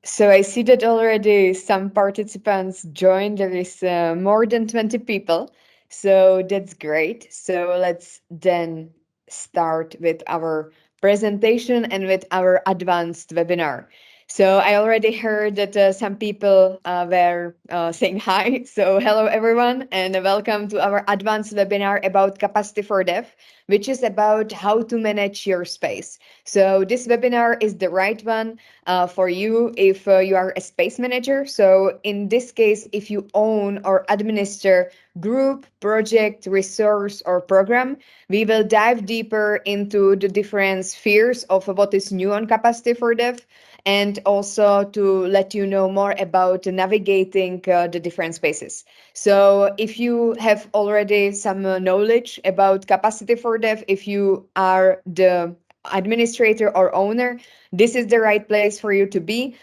So I see that already some participants joined. There is more than 20 people. So that's great. So let's then start with our presentation and with our advanced webinar. So I already heard that some people were saying hi. So hello everyone and welcome to our advanced webinar about Capacity for Dev, which is about how to manage your space. So this webinar is the right one for you if you are a space manager. So in this case, if you own or administer group, project, resource, or program, we will dive deeper into the different spheres of what is new on Capacity for Dev, and also to let you know more about navigating the different spaces. So if you have already some knowledge about Capacity for Dev, if you are the administrator or owner, this is the right place for you to be.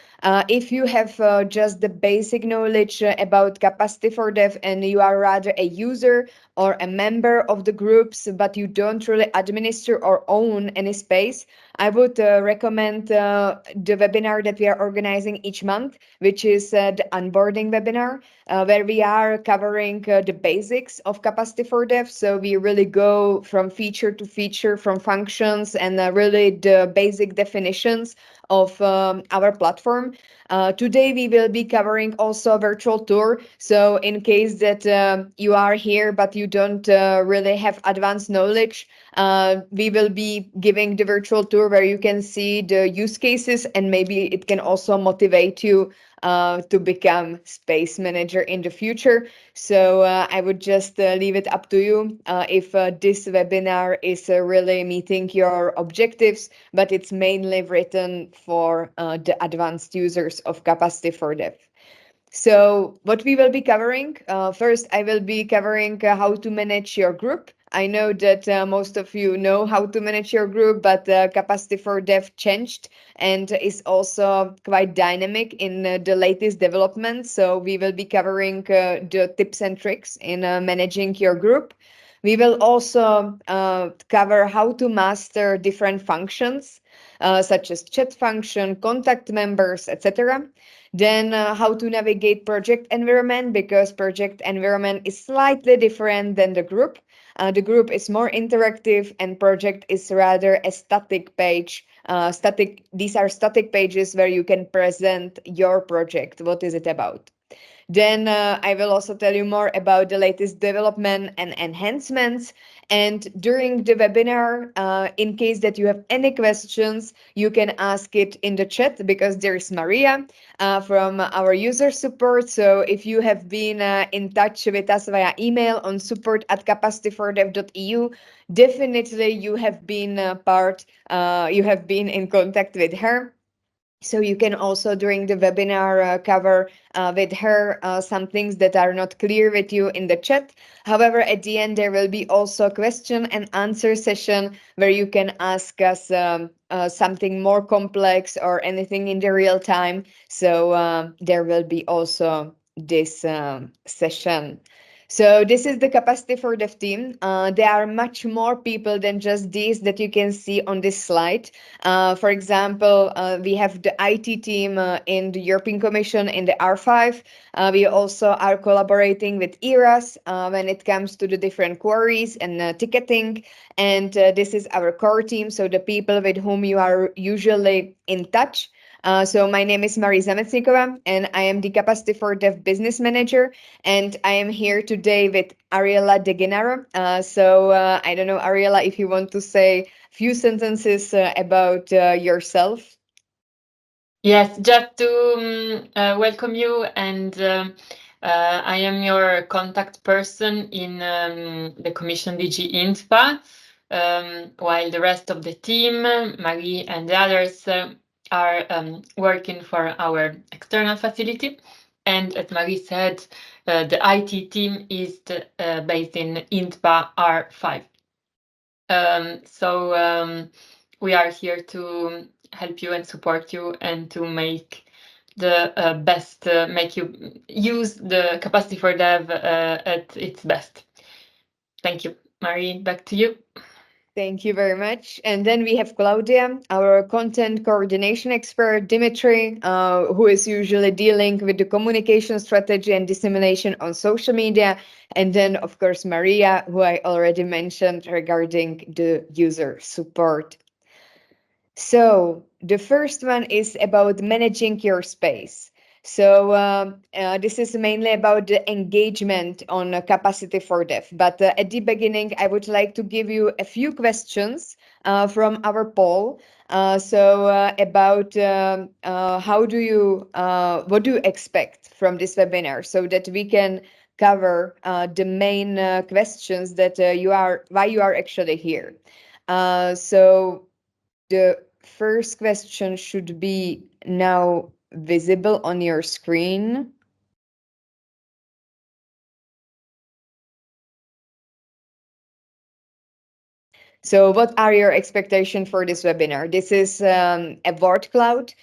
If you have just the basic knowledge about Capacity for Dev and you are rather a user or a member of the groups, but you don't really administer or own any space, I would recommend the webinar that we are organizing each month, which is the onboarding webinar, where we are covering the basics of Capacity for Dev. So we really go from feature to feature, from functions, and really the basic definitions of our platform. Today we will be covering also a virtual tour. So in case that you are here but you don't really have advanced knowledge, we will be giving the virtual tour where you can see the use cases, and maybe it can also motivate you to become space manager in the future. So I would just leave it up to you if this webinar is really meeting your objectives, but it's mainly written for the advanced users of Capacity for Dev. So what we will be covering, first I will be covering how to manage your group. I know that most of you know how to manage your group, but Capacity for Dev changed and is also quite dynamic in the latest developments. So we will be covering the tips and tricks in managing your group. We will also cover how to master different functions, such as chat function, contact members, etc. Then how to navigate project environment, because project environment is slightly different than the group. The group is more interactive and project is rather a static page. These are static pages where you can present your project. What is it about? Then I will also tell you more about the latest development and enhancements. And during the webinar, in case that you have any questions, you can ask it in the chat, because there is Maria from our user support. So if you have been in touch with us via email on support@capacity4dev.eu, definitely you have been you have been in contact with her. So you can also during the webinar cover with her some things that are not clear with you in the chat. However, at the end there will be also question and answer session where you can ask us something more complex or anything in the real time. So there will be also this session. So this is the Capacity for Dev team. There are much more people than just these that you can see on this slide. For example, we have the IT team in the European Commission in the R5. We also are collaborating with ERAS when it comes to the different queries and ticketing. And this is our core team, so the people with whom you are usually in touch. So my name is Marie Zametsnikova, and I am the Capacity for Dev Business Manager, and I am here today with Ariela De Genaro. I don't know, Ariela, if you want to say few sentences about yourself. Yes, just to welcome you, and I am your contact person in the Commission DG INSPA, while the rest of the team, Marie and the others, are working for our external facility. And as Marie said, the IT team is based in INSPA R5. We are here to help you and support you and to make the best, make you use the Capacity for Dev at its best. Thank you. Marie, back to you. Thank you very much. And then we have Claudia, our content coordination expert, Dimitri, who is usually dealing with the communication strategy and dissemination on social media. And then, of course, Maria, who I already mentioned regarding the user support. So the first one is about managing your space. So this is mainly about the engagement on Capacity4dev. But at the beginning, I would like to give you a few questions from our poll. About what do you expect from this webinar, so that we can cover the main questions that why you are actually here. So the first question should be now visible on your screen. So what are your expectations for this webinar? This is a word cloud.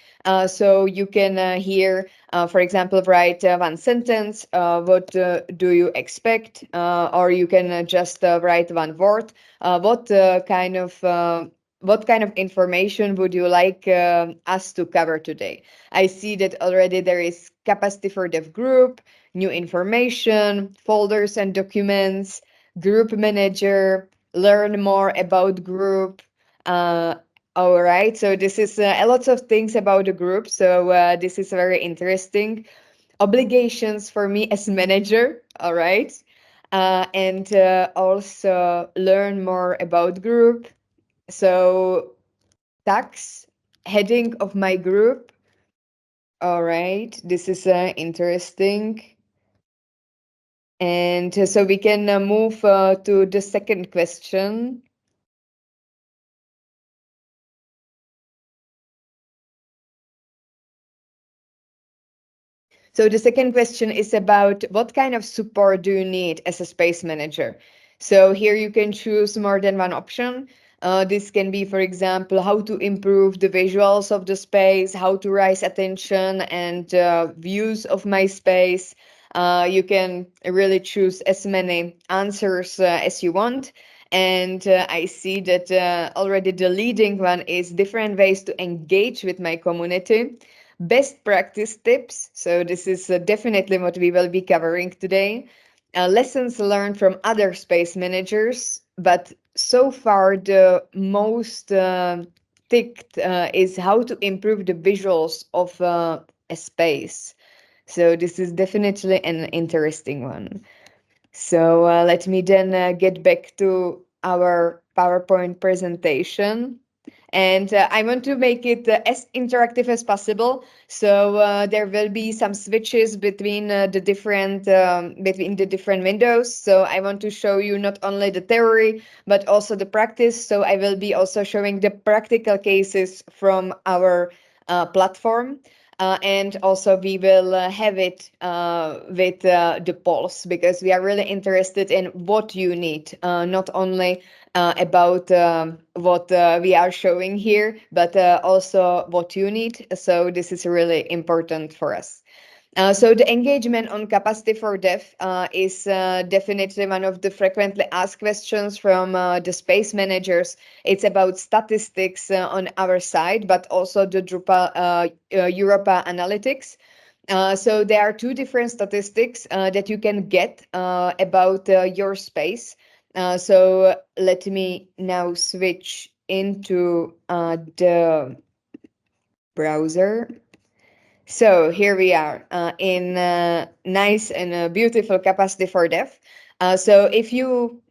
So you can here, for example, write one sentence. What do you expect? Or you can just write one word. What kind of information would you like us to cover today? I see that already there is Capacity4dev group, new information, folders and documents, group manager, learn more about group. Uh, all right, so this is a lot of things about the group. So this is very interesting. Obligations for me as manager. All right, and also learn more about group. So tax heading of my group. All right, this is interesting. And so we can move to the second question. So the second question is about what kind of support do you need as a space manager? So here you can choose more than one option. This can be, for example, how to improve the visuals of the space, how to raise attention and views of my space. You can really choose as many answers as you want. And I see that already the leading one is different ways to engage with my community. Best practice tips. So, this is definitely what we will be covering today. Lessons learned from other space managers. But so far, the most ticked is how to improve the visuals of a space. So, this is definitely an interesting one. So, let me then get back to our PowerPoint presentation. And I want to make it as interactive as possible. So there will be some switches between between the different windows. So I want to show you not only the theory but also the practice. So I will be also showing the practical cases from our platform. And also we will have it with the polls, because we are really interested in what you need, not only about what we are showing here, but also what you need. So this is really important for us. So the engagement on Capacity4dev is definitely one of the frequently asked questions from the space managers. It's about statistics on our side, but also the Drupal Europa analytics. So there are two different statistics that you can get about your space. So let me now switch into the browser. So here we are in nice and beautiful Capacity4dev. So if you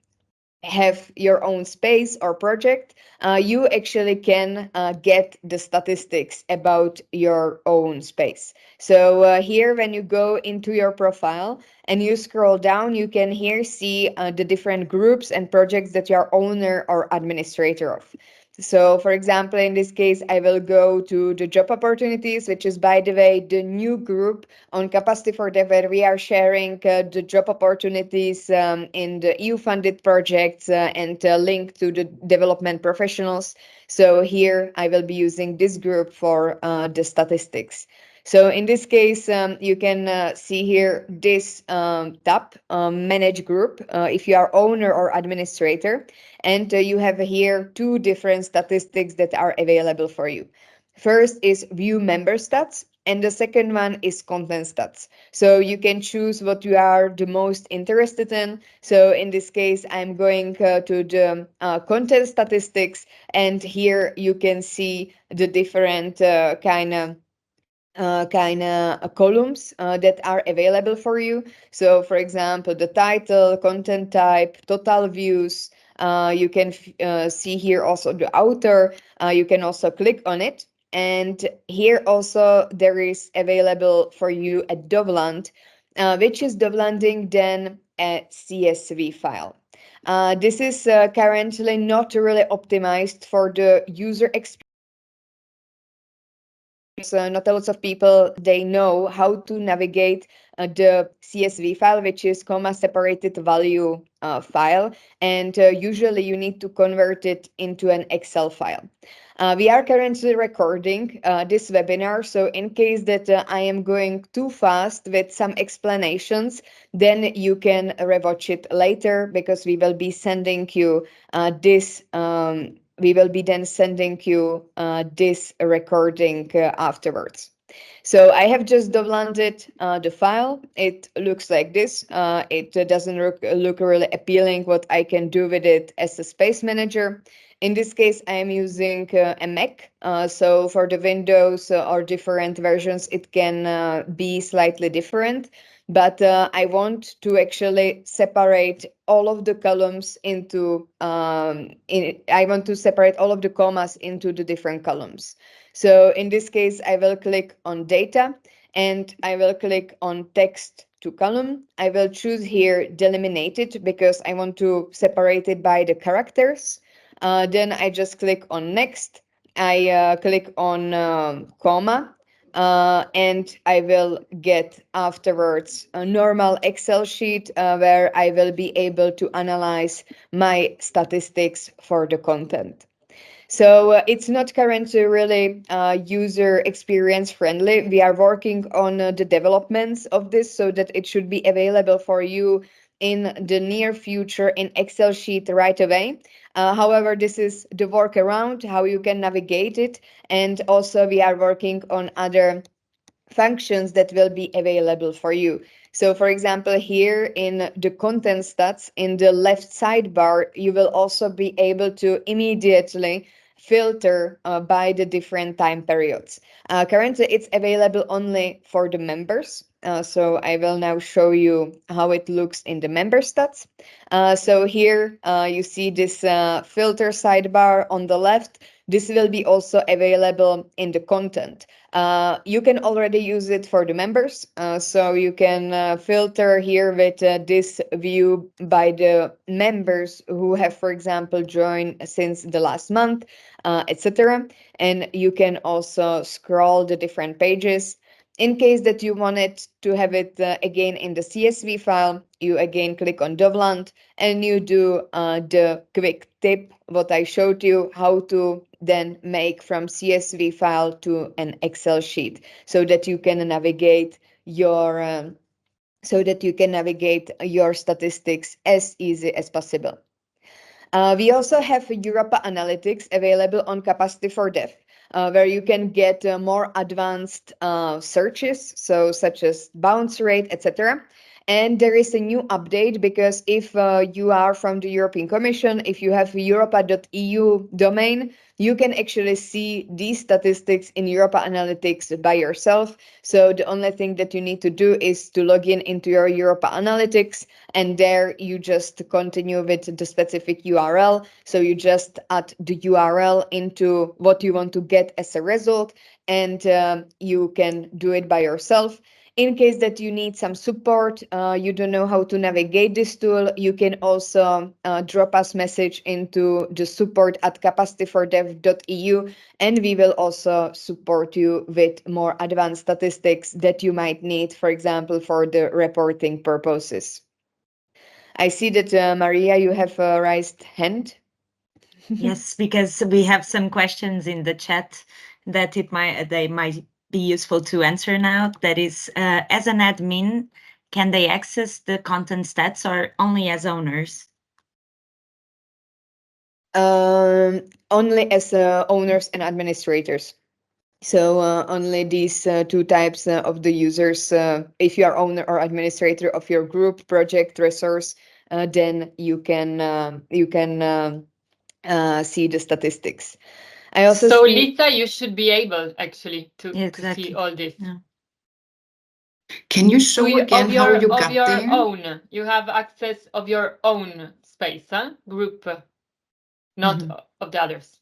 have your own space or project, you actually can get the statistics about your own space. So here, when you go into your profile and you scroll down, you can here see the different groups and projects that you are owner or administrator of. So, for example, in this case, I will go to the job opportunities, which is, by the way, the new group on Capacity4dev, where we are sharing the job opportunities in the EU-funded projects and link to the development professionals. So here I will be using this group for the statistics. So in this case, you can see here this tab, Manage Group, if you are owner or administrator, and you have here two different statistics that are available for you. First is View Member Stats, and the second one is Content Stats. So you can choose what you are the most interested in. So in this case, I'm going to the content statistics, and here you can see the different kind of columns that are available for you. So, for example, the title, content type, total views. You can see here also the author. You can also click on it. And here also there is available for you a Dovland, which is Dovlanding then a CSV file. This is currently not really optimized for the user experience. Not a lot of people they know how to navigate the CSV file, which is comma separated value file, and usually you need to convert it into an Excel file. We are currently recording this webinar, so in case that I am going too fast with some explanations, then you can rewatch it later, because we will be sending you this we will be then sending you this recording afterwards. So I have just downloaded the file. It looks like this. It doesn't look really appealing what I can do with it as a space manager. In this case, I am using a Mac. So for the Windows or different versions, it can be slightly different. But I want to actually separate all of the columns into, I want to separate all of the commas into the different columns. So in this case, I will click on data and I will click on text to column. I will choose here delimited because I want to separate it by the characters. Then I just click on next. I click on comma, and I will get afterwards a normal Excel sheet where I will be able to analyze my statistics for the content. So it's not currently really user experience friendly. We are working on the developments of this so that it should be available for you in the near future in Excel sheet right away. However, this is the workaround, how you can navigate it. And also we are working on other functions that will be available for you. So for example, here in the content stats in the left sidebar, you will also be able to immediately filter by the different time periods. Currently, it's available only for the members. So I will now show you how it looks in the member stats. So here you see this filter sidebar on the left. This will be also available in the content. You can already use it for the members. So you can filter here with this view by the members who have, for example, joined since the last month, etc. And you can also scroll the different pages. In case that you wanted to have it again in the CSV file, you again click on Dovland and you do the quick tip, what I showed you, how to then make from CSV file to an Excel sheet so that you can navigate your statistics as easy as possible. We also have Europa Analytics available on Capacity4dev, where you can get more advanced searches, so such as bounce rate, etc. And there is a new update because if you are from the European Commission, if you have europa.eu domain, you can actually see these statistics in Europa Analytics by yourself. So the only thing that you need to do is to log in into your Europa Analytics, and there you just continue with the specific URL. So you just add the URL into what you want to get as a result, and you can do it by yourself. In case that you need some support, you don't know how to navigate this tool, you can also drop us message into the support at capacity4dev.eu, and we will also support you with more advanced statistics that you might need, for example, for the reporting purposes. I see that Maria, you have a raised hand. Yes, because we have some questions in the chat that they might be useful to answer now. That is, as an admin, can they access the content stats or only as owners? Only as owners and administrators. So only these two types of the users. If you are owner or administrator of your group, project, resource, then you can see the statistics. I also So see. Lisa, you should be able actually to see Exactly. all this. Yeah. Can you show again how you got of your there? own. You have access of your own space, group, not of the others.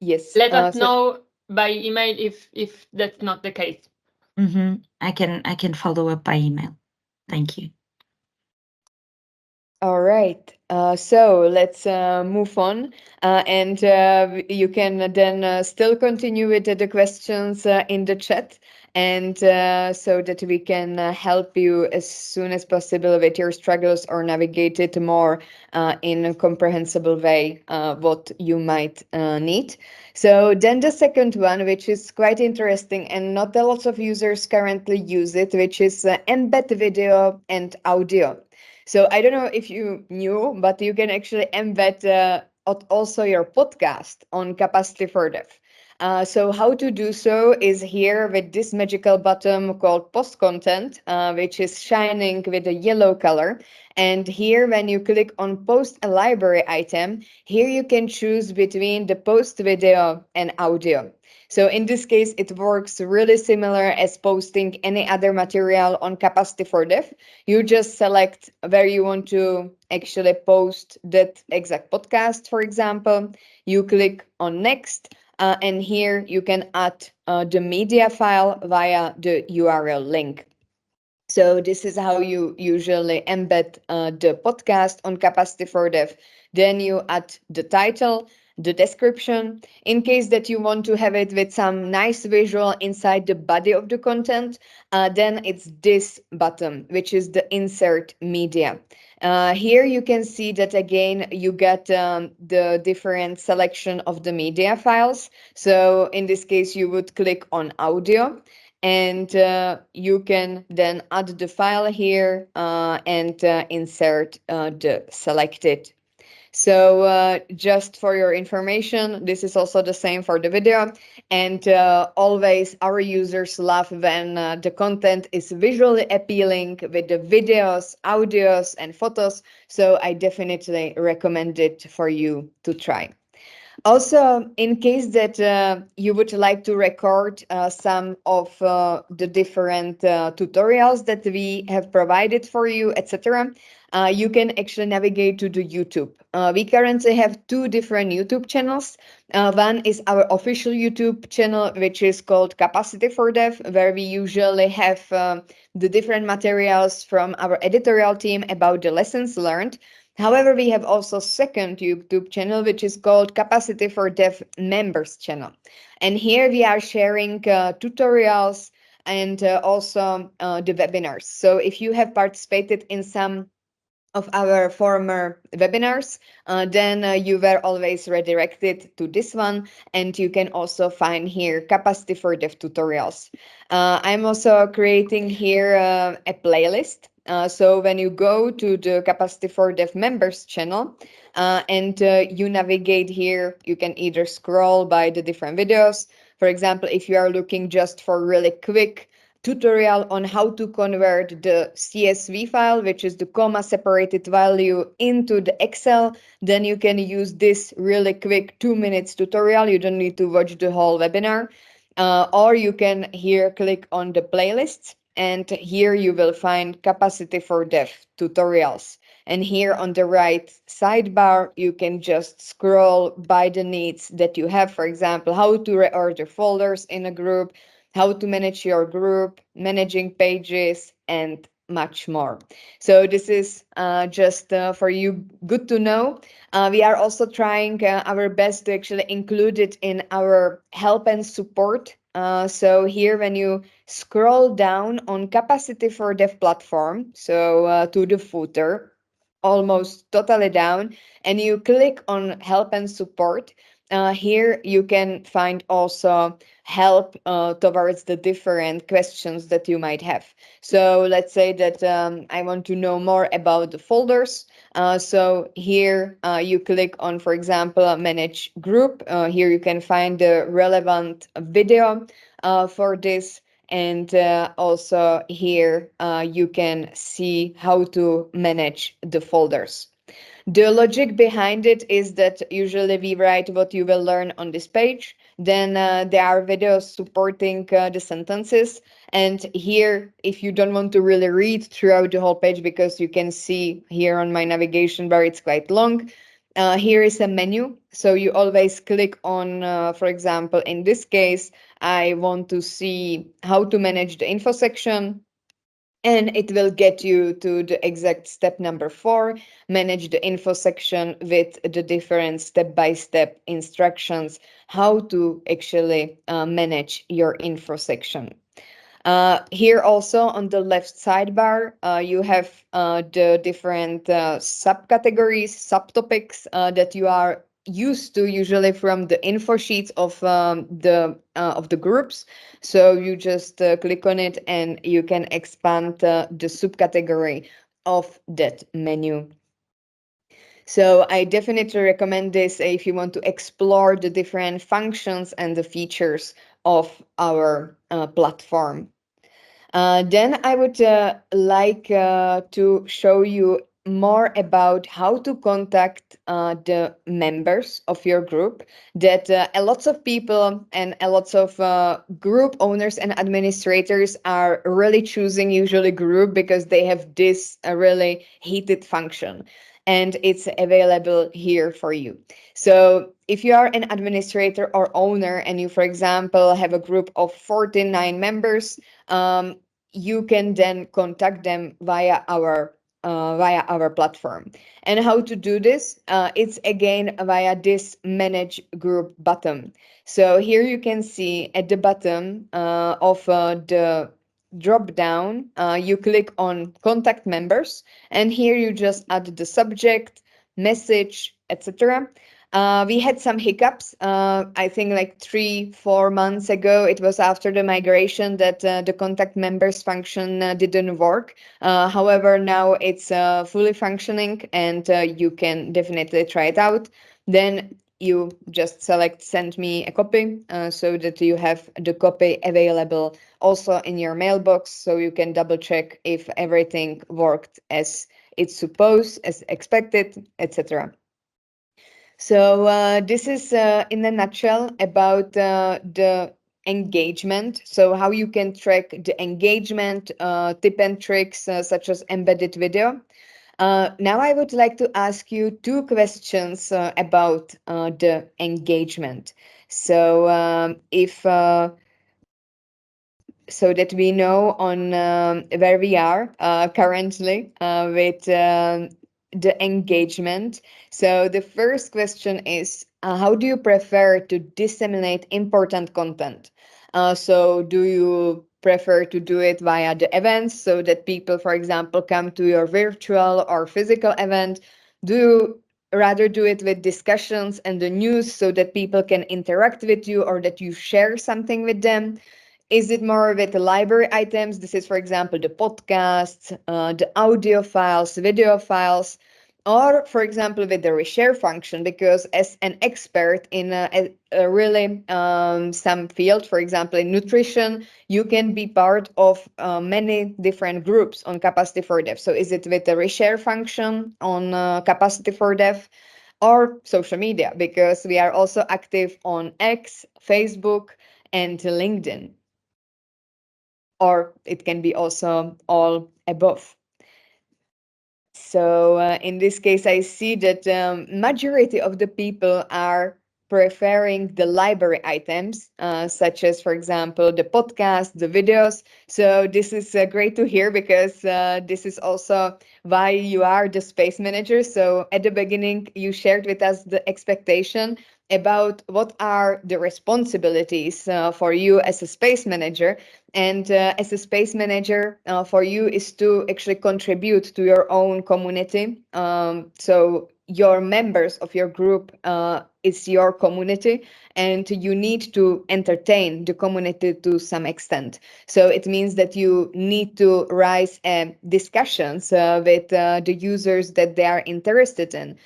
Yes. Let us know by email if that's not the case. I can follow up by email. Thank you. All right. So let's move on, and you can then still continue with the questions in the chat, and so that we can help you as soon as possible with your struggles or navigate it more in a comprehensible way what you might need. So then the second one, which is quite interesting, and not a lot of users currently use it, which is embed video and audio. So I don't know if you knew, but you can actually embed also your podcast on Capacity4dev. So how to do so is here with this magical button called post content, which is shining with a yellow color. And here, when you click on post a library item, here you can choose between the post video and audio. So in this case, it works really similar as posting any other material on Capacity4dev. You just select where you want to actually post that exact podcast, for example. You click on next, and here you can add the media file via the URL link. So this is how you usually embed the podcast on Capacity4dev. Then you add the title, the description. In case that you want to have it with some nice visual inside the body of the content, then it's this button, which is the insert media. Here you can see that again, you get the different selection of the media files. So in this case, you would click on audio, and you can then add the file here and insert the selected. So just for your information, this is also the same for the video. And always our users love when the content is visually appealing with the videos, audios, and photos. So I definitely recommend it for you to try. Also, in case that you would like to record some of the different tutorials that we have provided for you, etc., you can actually navigate to the YouTube. We currently have two different YouTube channels. One is our official YouTube channel, which is called Capacity4dev, where we usually have the different materials from our editorial team about the lessons learned. However, we have also second YouTube channel, which is called Capacity4dev Members channel. And here we are sharing tutorials and also the webinars. So if you have participated in some of our former webinars, then you were always redirected to this one, and you can also find here Capacity4dev tutorials. I'm also creating here a playlist. So when you go to the Capacity4dev members channel and you navigate here, you can either scroll by the different videos. For example, if you are looking just for really quick tutorial on how to convert the CSV file, which is the comma separated value, into the Excel, then you can use this really quick 2 minutes tutorial. You don't need to watch the whole webinar. Or you can here click on the playlists, and here you will find Capacity4dev tutorials. And here on the right sidebar, you can just scroll by the needs that you have. For example, how to reorder folders in a group, how to manage your group, managing pages, and much more. So this is just for you good to know. We are also trying our best to actually include it in our help and support. So here when you scroll down on Capacity4dev platform, so to the footer, almost totally down, and you click on help and support, here you can find also help towards the different questions that you might have. So let's say that I want to know more about the folders. So here you click on, for example, manage group. Here you can find the relevant video for this. And also here you can see how to manage the folders. The logic behind it is that usually we write what you will learn on this page. Then there are videos supporting the sentences. And here, if you don't want to really read throughout the whole page, because you can see here on my navigation bar, it's quite long. Here is a menu. So you always click on, for example, in this case, I want to see how to manage the info section. And it will get you to the exact step number 4, manage the info section with the different step-by-step instructions, how to actually manage your info section. Here also on the left sidebar, you have the different subcategories, subtopics that you are used to usually from the info sheets of the groups. So you just click on it and you can expand the subcategory of that menu. So I definitely recommend this if you want to explore the different functions and the features of our platform. Then I would like to show you more about how to contact the members of your group. That a lots of people and a lots of group owners and administrators are really choosing usually group because they have this really heated function. And it's available here for you. So if you are an administrator or owner and you, for example, have a group of 49 members, you can then contact them via our platform. And how to do this? It's again via this manage group button. So here you can see at the bottom of the drop down, you click on contact members, and here you just add the subject, message, etc. We had some hiccups. I think like 3-4 months ago, it was after the migration that the contact members function didn't work. However, now it's fully functioning and you can definitely try it out. Then you just select send me a copy so that you have the copy available also in your mailbox, so you can double check if everything worked as it's supposed, as expected, etc. So this is in a nutshell about the engagement. So how you can track the engagement, tip and tricks such as embedded video. Now I would like to ask you 2 questions about the engagement. So if so that we know on where we are currently with the engagement. So the first question is, how do you prefer to disseminate important content? So do you prefer to do it via the events so that people, for example, come to your virtual or physical event? Do you rather do it with discussions and the news so that people can interact with you or that you share something with them? Is it more with the library items? This is, for example, the podcasts, the audio files, video files, or, for example, with the reshare function, because as an expert in a really some field, for example, in nutrition, you can be part of many different groups on Capacity4dev. So is it with the reshare function on Capacity4dev? Or social media, because we are also active on X, Facebook, and LinkedIn, or it can be also all above. So in this case, I see that majority of the people are preferring the library items, such as, for example, the podcast, the videos. So this is great to hear, because this is also why you are the space manager. So at the beginning, you shared with us the expectation about what are the responsibilities for you as a space manager. And as a space manager, for you is to actually contribute to your own community. So your members of your group, it's your community, and you need to entertain the community to some extent. So it means that you need to raise discussions with the users that they are interested in.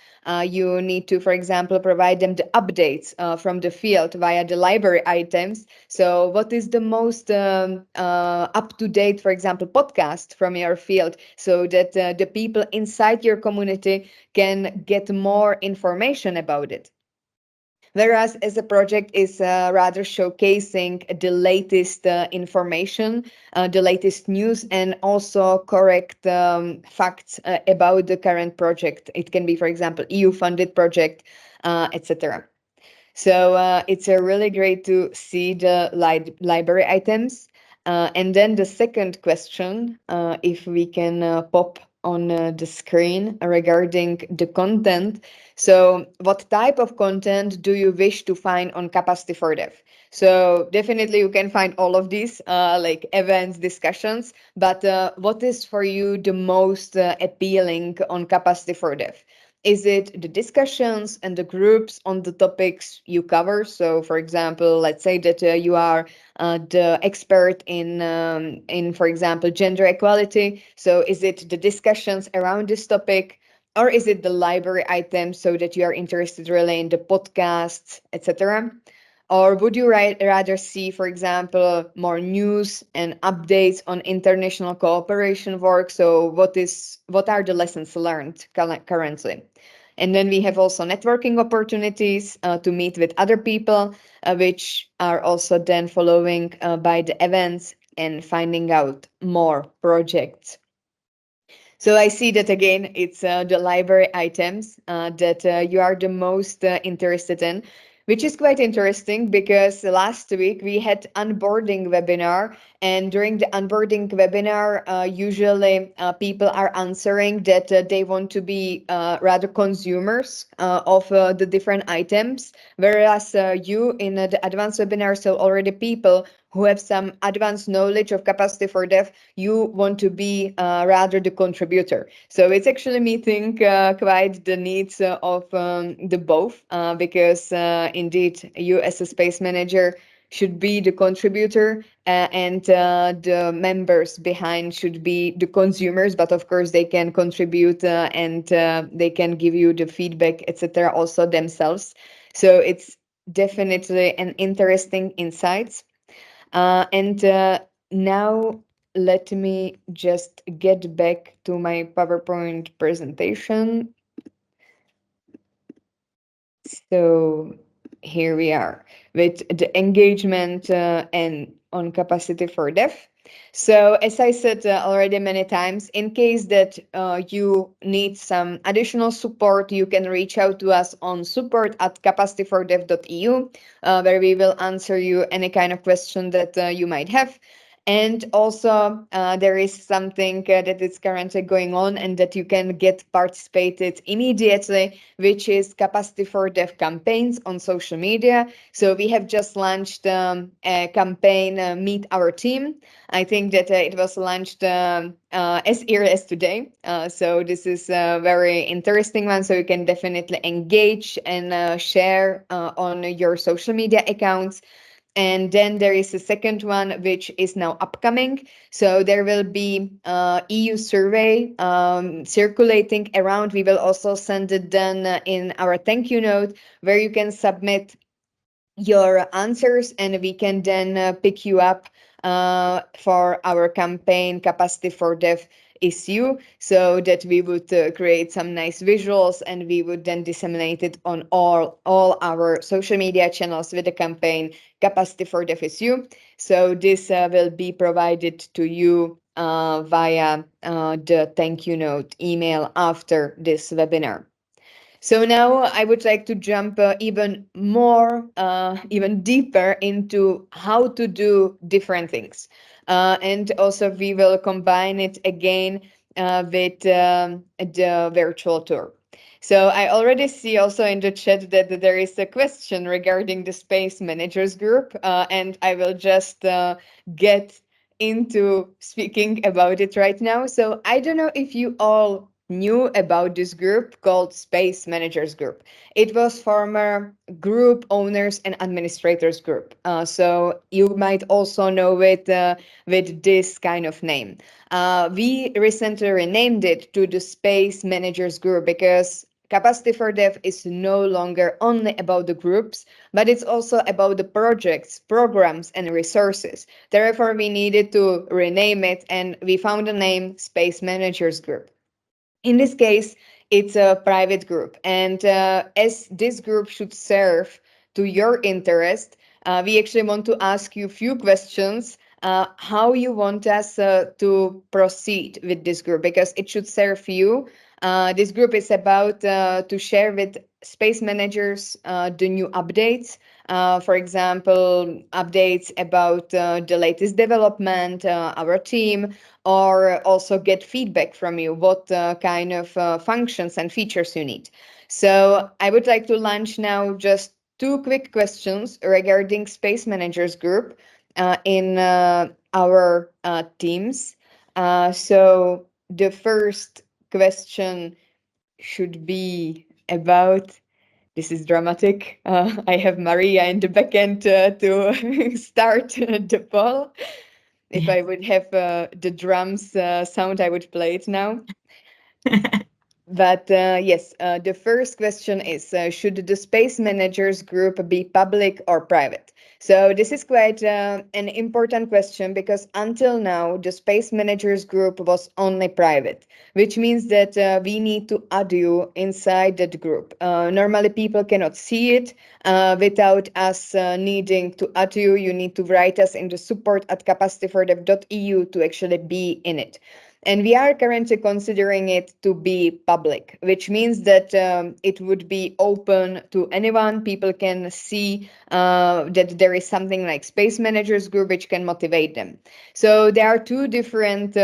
You need to, for example, provide them the updates from the field via the library items. So what is the most up-to-date, for example, podcast from your field, so that the people inside your community can get more information about it. Whereas as a project is rather showcasing the latest information, the latest news, and also correct facts about the current project. It can be, for example, EU-funded project, etc. So it's really great to see the library items. And then the second question, if we can pop on the screen regarding the content. So what type of content do you wish to find on Capacity4dev? So definitely you can find all of these like events, discussions, but what is for you the most appealing on Capacity4dev? Is it the discussions and the groups on the topics you cover? So, for example, let's say that you are the expert in, for example, gender equality. So, is it the discussions around this topic, or is it the library items so that you are interested really in the podcasts, etc.? Or would you rather see, for example, more news and updates on international cooperation work? So what are the lessons learned currently? And then we have also networking opportunities to meet with other people, which are also then following by the events and finding out more projects. So I see that again, it's the library items that you are the most interested in, which is quite interesting because last week we had onboarding webinar, and during the onboarding webinar, usually people are answering that they want to be rather consumers of the different items, whereas you in the advanced webinar, so already people who have some advanced knowledge of Capacity4dev, you want to be rather the contributor. So it's actually meeting quite the needs of the both, because indeed you as a space manager should be the contributor, and the members behind should be the consumers, but of course they can contribute and they can give you the feedback, etc., also themselves. So it's definitely an interesting insights. And now let me just get back to my PowerPoint presentation. So here we are with the engagement and on Capacity4dev. So as I said already many times, in case that you need some additional support, you can reach out to us on support@capacity4dev.eu, where we will answer you any kind of question that you might have. And also, there is something that is currently going on and that you can get participated immediately, which is Capacity4dev campaigns on social media. So we have just launched a campaign, Meet Our Team. I think that it was launched as early as today. So this is a very interesting one. So you can definitely engage and share on your social media accounts. And then there is a second one, which is now upcoming. So there will be EU survey circulating around. We will also send it then in our thank you note, where you can submit your answers, and we can then pick you up for our campaign Capacity4dev issue, so that we would create some nice visuals, and we would then disseminate it on all our social media channels with the campaign Capacity4dev issue. So this will be provided to you via the thank you note email after this webinar. So now I would like to jump even more, even deeper into how to do different things. And also we will combine it again with the virtual tour. So I already see also in the chat that there is a question regarding the Space Managers group, and I will just get into speaking about it right now. So I don't know if you all new about this group called Space Managers Group. It was former group owners and administrators group. So you might also know it with this kind of name. We recently renamed it to the Space Managers Group because Capacity4dev is no longer only about the groups, but it's also about the projects, programs, and resources. Therefore, we needed to rename it, and we found the name Space Managers Group. In this case, it's a private group, and as this group should serve to your interest, we actually want to ask you a few questions how you want us to proceed with this group because it should serve you. This group is about to share with space managers the new updates. For example, updates about the latest development, our team, or also get feedback from you what kind of functions and features you need. So I would like to launch now just two quick questions regarding Space Managers Group in our teams. So the first question should be about, this is dramatic. I have Maria in the back end to start the poll. If I would have the drums sound, I would play it now. But yes, the first question is, should the Space Managers Group be public or private? So this is quite an important question because until now, the Space Managers Group was only private, which means that we need to add you inside that group. Normally, people cannot see it without us needing to add you. You need to write us in the support@capacity4dev.eu to actually be in it. And we are currently considering it to be public, which means that it would be open to anyone. People can see that there is something like Space Managers Group, which can motivate them. So there are two different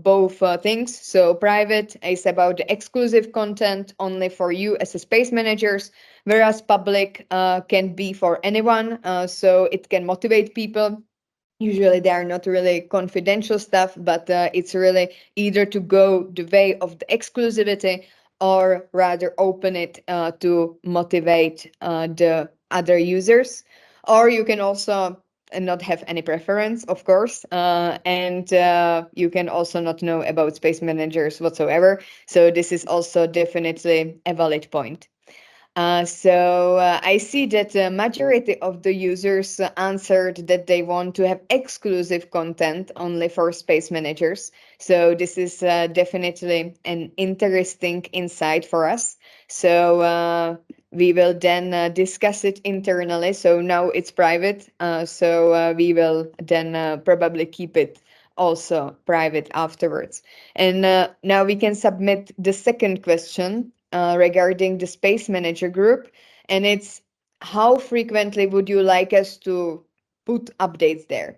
both things. So private is about the exclusive content only for you as a space managers, whereas public can be for anyone. So it can motivate people. Usually they are not really confidential stuff, but it's really either to go the way of the exclusivity or rather open it to motivate the other users. Or you can also not have any preference, of course, and you can also not know about space managers whatsoever. So this is also definitely a valid point. I see that the majority of the users answered that they want to have exclusive content only for space managers. So this is definitely an interesting insight for us. So we will then discuss it internally. So now it's private. We will then probably keep it also private afterwards. And now we can submit the second question regarding the Space Manager Group, and it's how frequently would you like us to put updates there?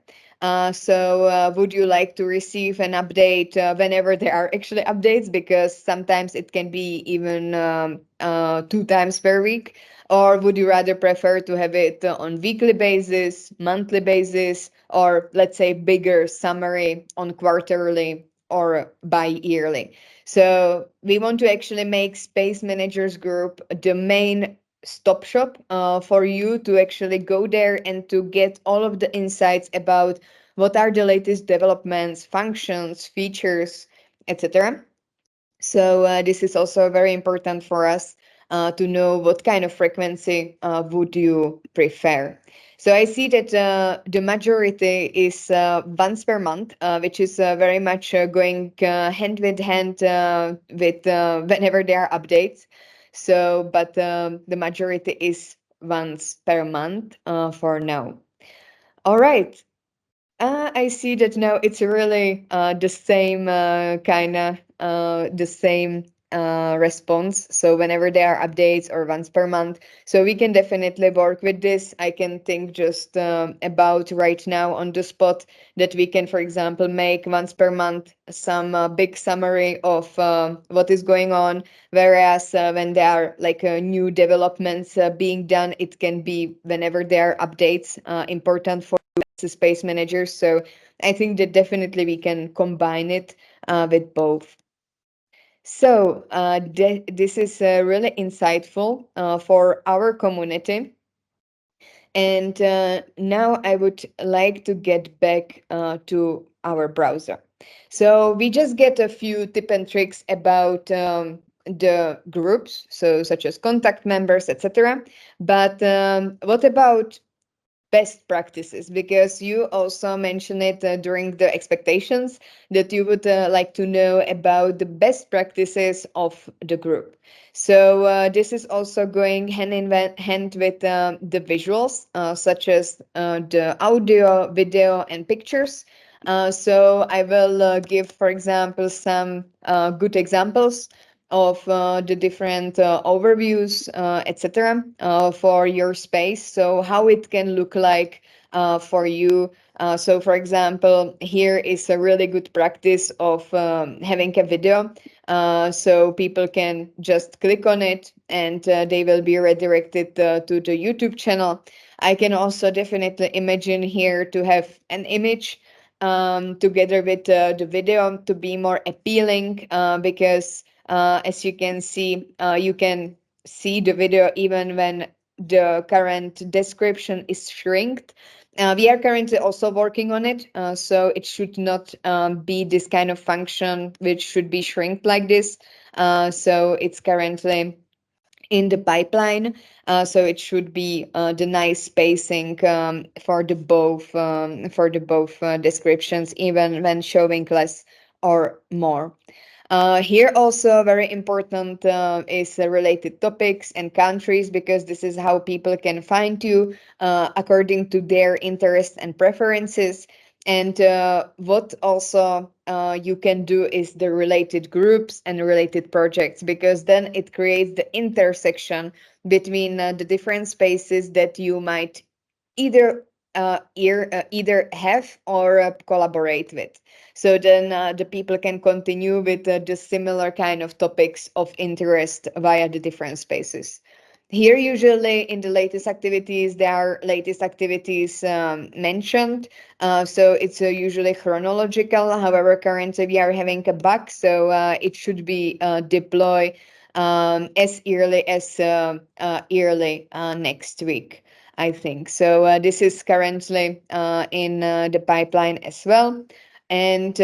Would you like to receive an update whenever there are actually updates? Because sometimes it can be even 2 times per week. Or would you rather prefer to have it on weekly basis, monthly basis, or let's say bigger summary on quarterly or bi-yearly? So we want to actually make Space Managers Group the main stop shop for you to actually go there and to get all of the insights about what are the latest developments, functions, features, etc. So this is also very important for us to know what kind of frequency would you prefer. So I see that the majority is once per month, which is very much going hand with hand with whenever there are updates. So, but the majority is once per month for now. All right. I see that now it's really the same kind of the same response. So whenever there are updates or once per month, so we can definitely work with this. I can think just about right now on the spot that we can, for example, make once per month some big summary of what is going on. Whereas when there are like new developments being done, it can be whenever there are updates important for space managers. So I think that definitely we can combine it with both. So this is really insightful for our community. And now I would like to get back to our browser. So we just get a few tip and tricks about the groups, so such as contact members, etc. But what about best practices, because you also mentioned it during the expectations that you would like to know about the best practices of the group. So this is also going hand in hand with the visuals, such as the audio, video, and pictures. So I will give, for example, some good examples of the different overviews, etc., for your space. So how it can look like for you. So, for example, here is a really good practice of having a video. So people can just click on it and they will be redirected to the YouTube channel. I can also definitely imagine here to have an image together with the video to be more appealing, because as you can see the video even when the current description is shrinked. We are currently also working on it, so it should not be this kind of function which should be shrinked like this. So it's currently in the pipeline, so it should be the nice spacing for the both descriptions, even when showing less or more. Here also very important is related topics and countries, because this is how people can find you according to their interests and preferences. And what also you can do is the related groups and related projects, because then it creates the intersection between the different spaces that you might either either have or collaborate with. So then the people can continue with the similar kind of topics of interest via the different spaces. Here, usually in the latest activities, there are latest activities mentioned. So it's usually chronological. However, currently we are having a bug, so it should be deployed as early next week, I think. So this is currently in the pipeline as well. And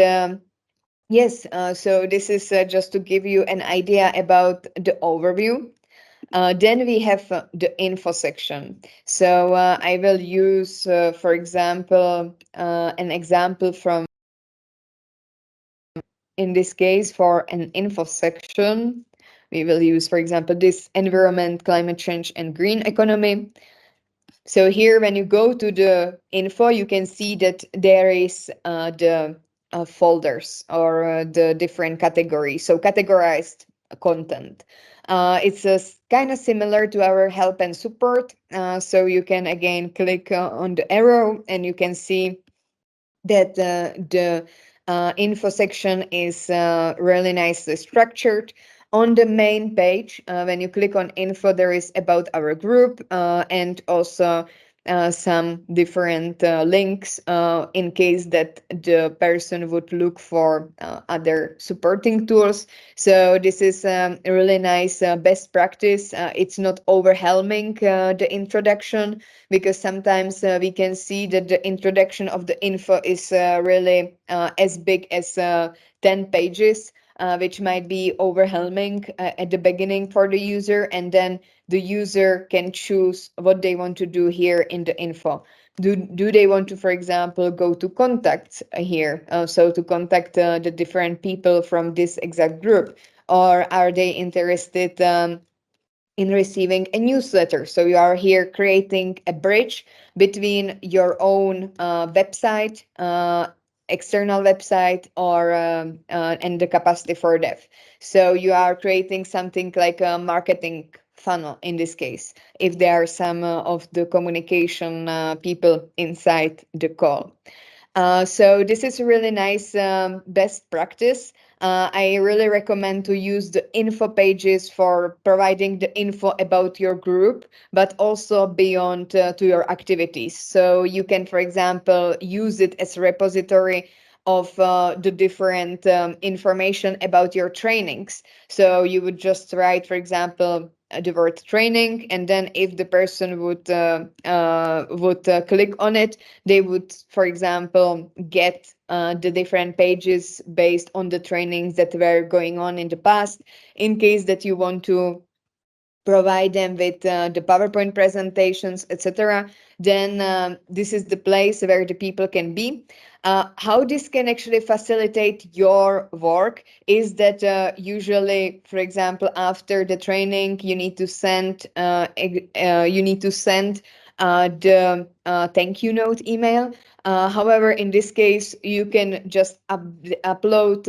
yes, so this is just to give you an idea about the overview. Then we have the info section. So I will use, for example, an example from, in this case, for an info section. We will use, for example, this environment, climate change, and green economy. So here, when you go to the info, you can see that there is the folders or the different categories. So categorized content. It's kind of similar to our help and support. So you can again click on the arrow and you can see that the info section is really nicely structured. On the main page, when you click on info, there is about our group and also some different links in case that the person would look for other supporting tools. So this is a really nice best practice. It's not overwhelming the introduction, because sometimes we can see that the introduction of the info is really as big as 10 pages, which might be overwhelming at the beginning for the user, and then the user can choose what they want to do here in the info. Do they want to, for example, go to contacts here, so to contact the different people from this exact group, or are they interested in receiving a newsletter? So you are here creating a bridge between your own website, external website, or and the Capacity4dev. So you are creating something like a marketing funnel in this case, if there are some of the communication people inside the call. So this is a really nice best practice. I really recommend to use the info pages for providing the info about your group, but also beyond to your activities. So you can, for example, use it as a repository of the different information about your trainings. So you would just write, for example, the word training, and then if the person would click on it, they would, for example, get the different pages based on the trainings that were going on in the past. In case that you want to provide them with the PowerPoint presentations, etc., then this is the place where the people can be. How this can actually facilitate your work is that usually, for example, after the training, you need to send the thank you note email. However, in this case, you can just upload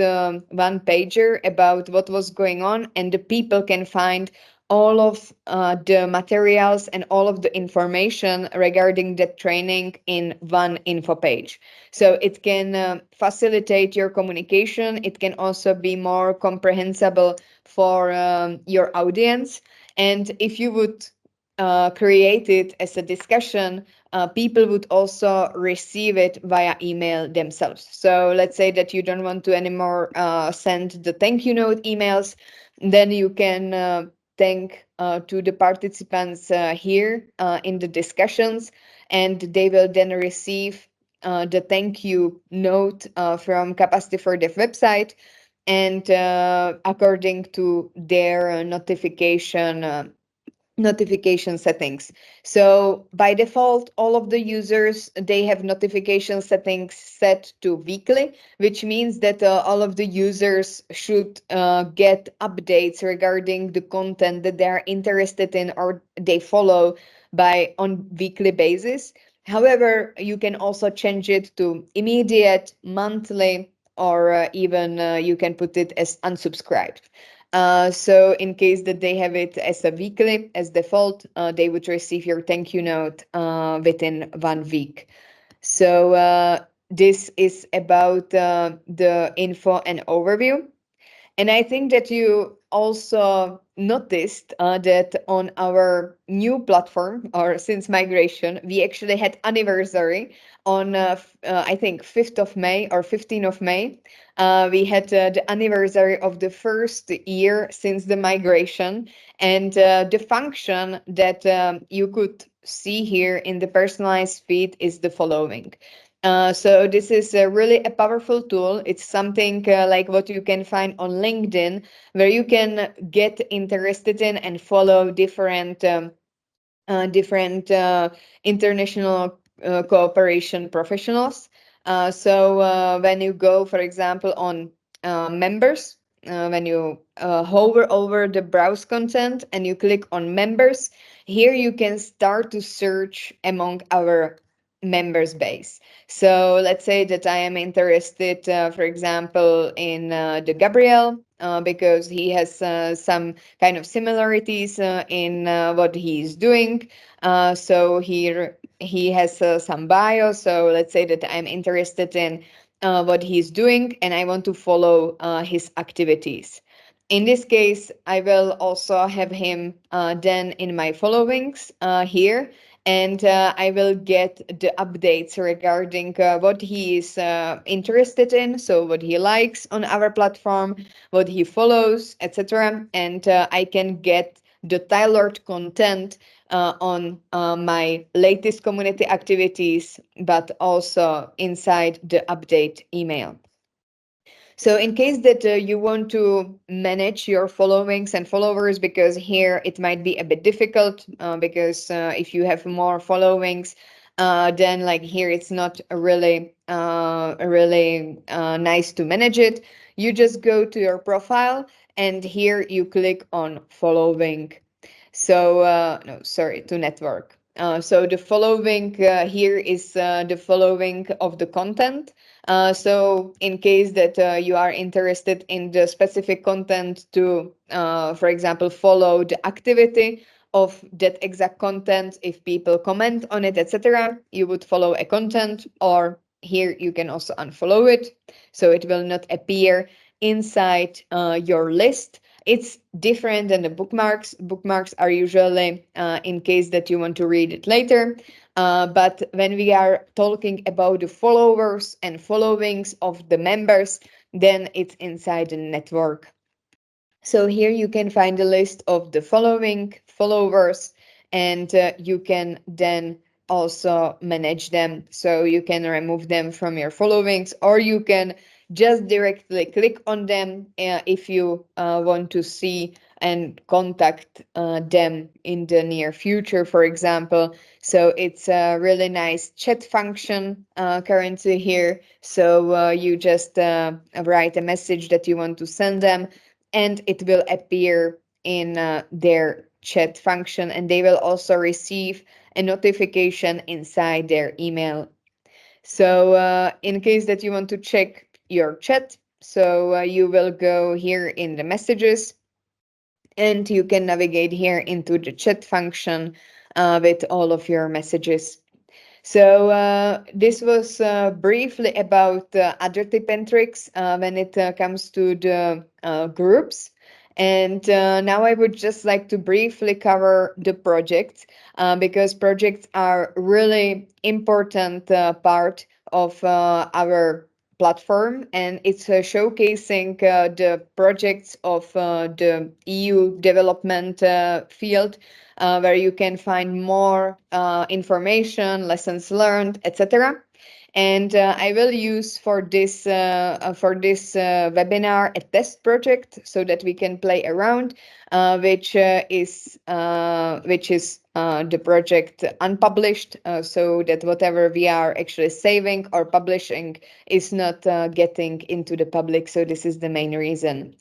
one pager about what was going on, and the people can find all of the materials and all of the information regarding the training in one info page. So it can facilitate your communication. It can also be more comprehensible for your audience. And if you would create it as a discussion, people would also receive it via email themselves. So let's say that you don't want to anymore send the thank you note emails, then you can thank to the participants here in the discussions, and they will then receive the thank you note from Capacity4dev website, and according to their notification settings. So by default, all of the users, they have notification settings set to weekly, which means that all of the users should get updates regarding the content that they are interested in or they follow by on weekly basis. However, you can also change it to immediate, monthly, or even you can put it as unsubscribed. So in case that they have it as a weekly, as default, they would receive your thank you note within 1 week. So this is about the info and overview. And I think that you also noticed that on our new platform, or since migration, we actually had anniversary on I think 5th of May or 15th of May. We had the anniversary of the first year since the migration, and the function that you could see here in the personalized feed is the following. So this is really a powerful tool. It's something like what you can find on LinkedIn, where you can get interested in and follow different international cooperation professionals. So when you go, for example, on members, when you hover over the browse content and you click on members, here you can start to search among our members base. So let's say that I am interested, for example, in the Gabriel, because he has some kind of similarities in what he's doing. So here he has some bio. So let's say that I'm interested in what he's doing and I want to follow his activities. In this case, I will also have him then in my followings here, and I will get the updates regarding what he is interested in, so what he likes on our platform, what he follows, etc. And I can get the tailored content on my latest community activities, but also inside the update email. So in case that you want to manage your followings and followers, because here it might be a bit difficult because if you have more followings, then like here it's not really nice to manage it. You just go to your profile and here you click on following. So no, sorry, to network. So the following here is the following of the content. So in case that you are interested in the specific content to, for example, follow the activity of that exact content, if people comment on it, etc., you would follow a content, or here you can also unfollow it. So it will not appear inside your list. It's different than the bookmarks. Bookmarks are usually in case that you want to read it later. But when we are talking about the followers and followings of the members, then it's inside the network. So here you can find a list of the following followers, and you can then also manage them. So you can remove them from your followings, or you can just directly click on them if you want to see and contact them in the near future, for example. So it's a really nice chat function currently here. So you just write a message that you want to send them, and it will appear in their chat function, and they will also receive a notification inside their email. So in case that you want to check your chat, so you will go here in the messages, and you can navigate here into the chat function with all of your messages. So this was briefly about other tip and tricks when it comes to the groups. And now I would just like to briefly cover the projects because projects are really important part of our platform, and it's showcasing the projects of the EU development field, where you can find more information, lessons learned, etc. And I will use for this webinar a test project so that we can play around, which is the project unpublished, so that whatever we are actually saving or publishing is not getting into the public. So this is the main reason.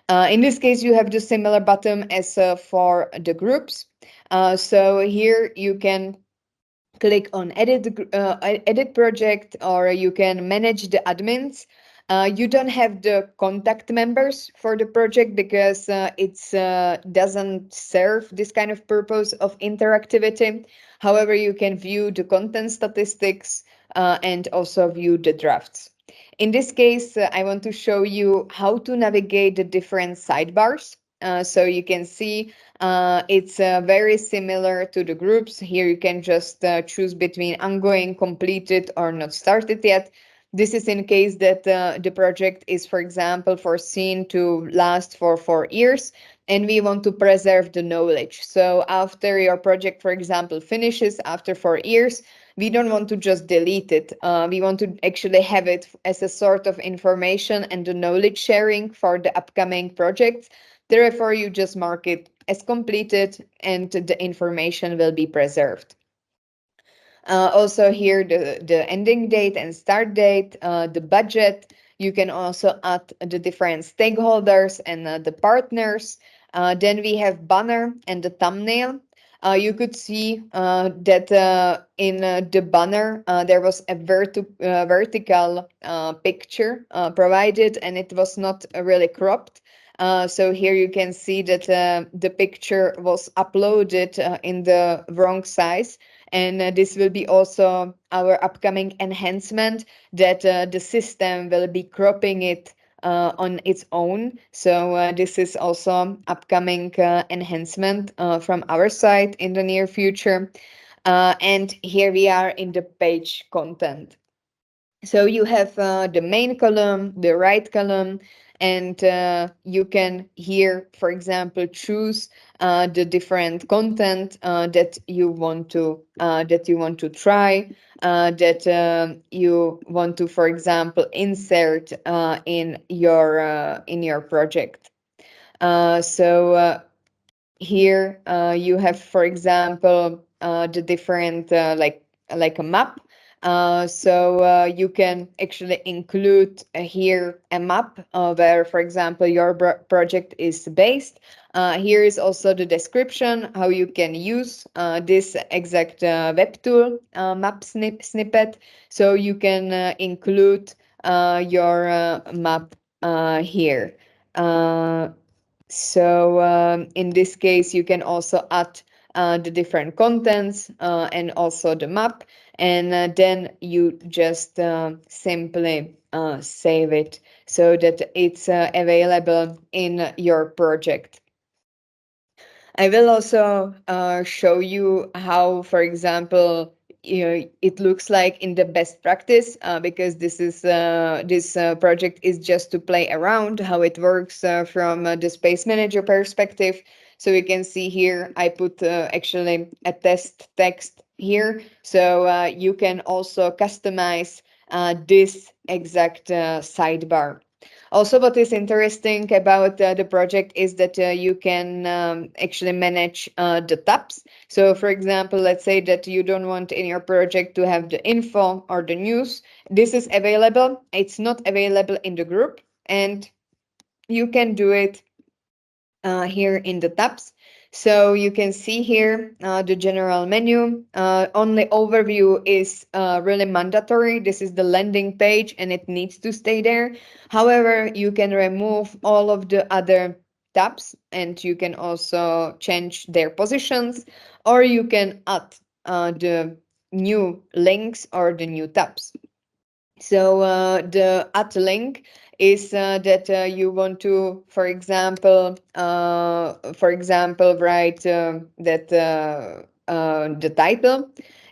In this case, you have the similar button as for the groups. So here you can click on edit project, or you can manage the admins. You don't have the contact members for the project because it's doesn't serve this kind of purpose of interactivity. However, you can view the content statistics and also view the drafts. In this case, I want to show you how to navigate the different sidebars. So you can see it's very similar to the groups. Here you can just choose between ongoing, completed, or not started yet. This is in case that the project is, for example, foreseen to last for 4 years, and we want to preserve the knowledge. So after your project, for example, finishes after 4 years, we don't want to just delete it. We want to actually have it as a sort of information and the knowledge sharing for the upcoming projects. Therefore, you just mark it as completed, and the information will be preserved. Also here, the ending date and start date, the budget. You can also add the different stakeholders and the partners. Then we have banner and the thumbnail. You could see that in the banner there was a vertical picture provided, and it was not really cropped. So here you can see that the picture was uploaded in the wrong size, and this will be also our upcoming enhancement, that the system will be cropping it on its own. So this is also upcoming enhancement from our side in the near future. And here we are in the page content. So you have the main column, the right column, and you can here, for example, choose the different content that you want to try, that you want to, for example, insert in your project. So here you have, for example, the different like a map. So you can actually include here a map where, for example, your project is based. Here is also the description, how you can use this exact web tool map snippet. So you can include your map here. So in this case, you can also add the different contents and also the map. and then you just simply save it so that it's available in your project. I will also show you how, for example, it looks like in the best practice, because this project is just to play around how it works from the space manager perspective. So you can see here I put actually a test text here, so you can also customize this exact sidebar. Also, what is interesting about the project is that you can actually manage the tabs. So, for example, let's say that you don't want in your project to have the info or the news. This is available. It's not available in the group, and you can do it here in the tabs. So you can see here the general menu. Only overview is really mandatory. This is the landing page and it needs to stay there. However, you can remove all of the other tabs and you can also change their positions, or you can add the new links or the new tabs. So the add link is that you want to, for example, write the title,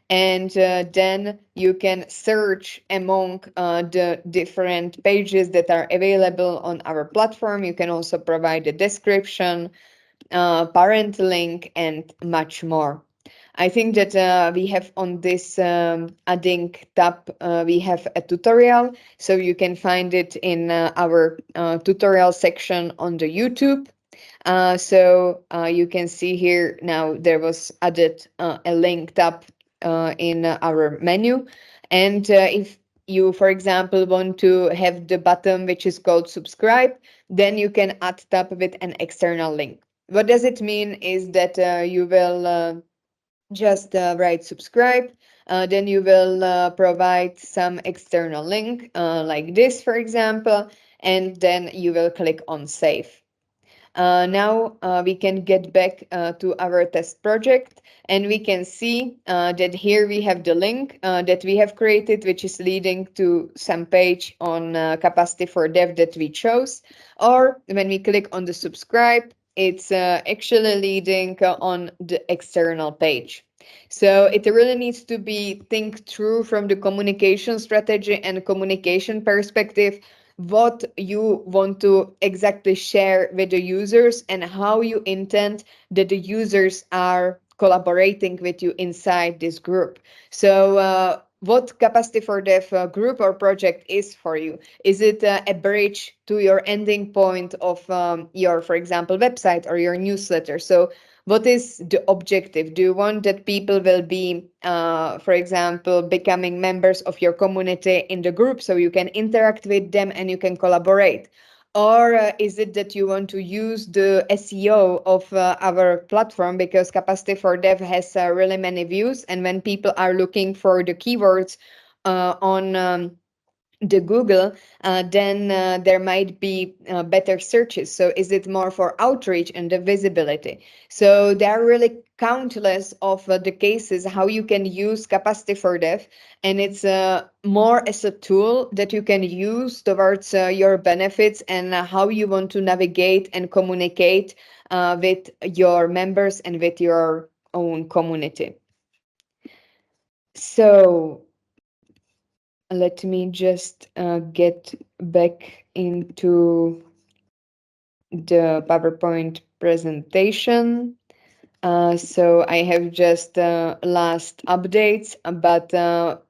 and then you can search among the different pages that are available on our platform. You can also provide a description, parent link, and much more. I think that we have on this adding tab, we have a tutorial, so you can find it in our tutorial section on the YouTube. So you can see here now there was added a link tab in our menu. And if you, for example, want to have the button which is called subscribe, then you can add tab with an external link. What does it mean is that you will just write subscribe, then you will provide some external link like this, for example, and then you will click on save. Now we can get back to our test project, and we can see that here we have the link that we have created, which is leading to some page on Capacity4dev that we chose. Or when we click on the subscribe, it's actually leading on the external page. So it really needs to be think through from the communication strategy and communication perspective what you want to exactly share with the users and how you intend that the users are collaborating with you inside this group. So what Capacity4dev group or project is for you? Is it a bridge to your ending point of your, for example, website or your newsletter? So what is the objective? Do you want that people will be, for example, becoming members of your community in the group so you can interact with them and you can collaborate? Or is it that you want to use the SEO of our platform, because Capacity4dev has really many views, and when people are looking for the keywords on the Google, then there might be better searches. So is it more for outreach and the visibility? So there are really countless of the cases how you can use Capacity4dev, and it's more as a tool that you can use towards your benefits and how you want to navigate and communicate with your members and with your own community. So let me just get back into the PowerPoint presentation. So I have just last updates, but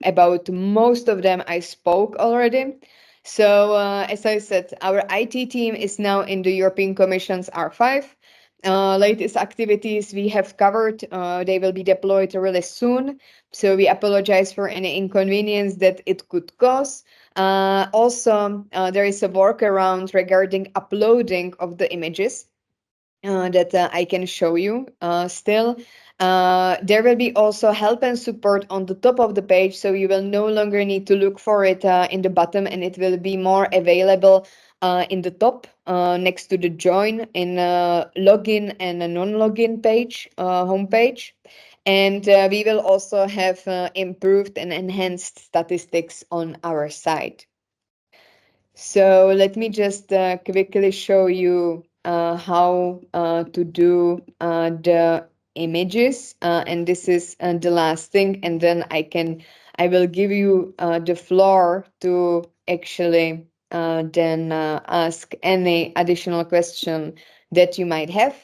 about most of them I spoke already. So as I said, our IT team is now in the European Commission's R5. Latest activities we have covered, they will be deployed really soon. So we apologize for any inconvenience that it could cause. Also, there is a workaround regarding uploading of the images that I can show you still. There will be also help and support on the top of the page, so you will no longer need to look for it in the bottom, and it will be more available in the top next to the join in login and a non-login page, homepage. And we will also have improved and enhanced statistics on our site. So let me just quickly show you how to do the images, and this is the last thing, and then I will give you the floor to actually then ask any additional question that you might have.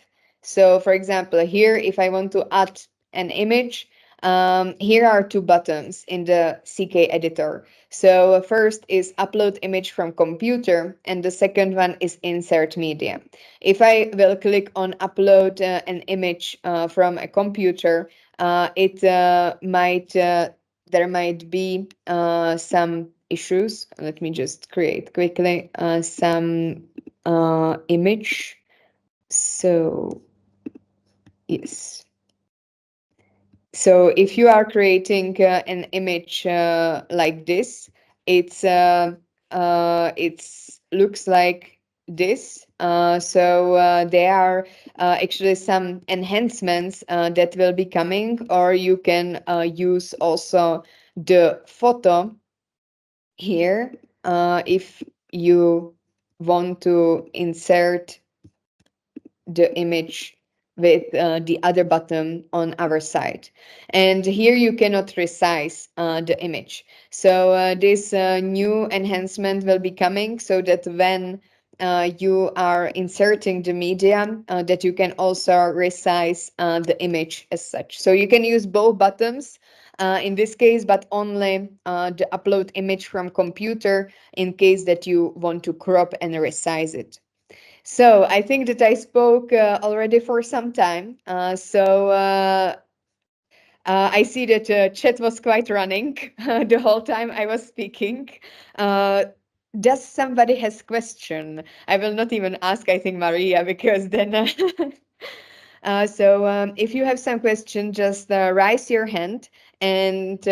So for example, here, if I want to add an image, here are two buttons in the CK editor. So first is upload image from computer, and the second one is insert media. If I will click on upload an image from a computer, it might there might be some issues. Let me just create quickly some image. So yes. So if you are creating an image like this, it's looks like this. So there are actually some enhancements that will be coming, or you can use also the photo here if you want to insert the image with the other button on our side. And here you cannot resize the image. So this new enhancement will be coming so that when you are inserting the media, that you can also resize the image as such. So you can use both buttons in this case, but only the upload image from computer in case that you want to crop and resize it. So I think that I spoke already for some time. I see that chat was quite running the whole time I was speaking. Uh, does somebody has question? I will not even ask, I think, Maria, because then... if you have some question, just raise your hand and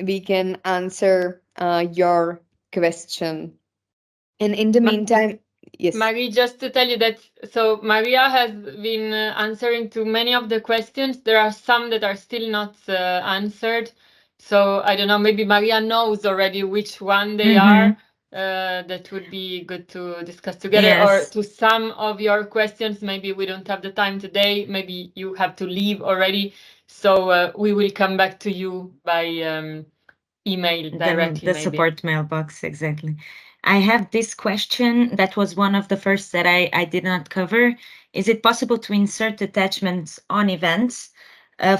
we can answer your question. And in the meantime, yes. Marie, just to tell you that, so Maria has been answering to many of the questions. There are some that are still not answered. So I don't know, maybe Maria knows already which one they are. That would be good to discuss together. Yes. Or to some of your questions, maybe we don't have the time today. Maybe you have to leave already. So we will come back to you by email directly. The support mailbox, exactly. I have this question that was one of the first that I did not cover. Is it possible to insert attachments on events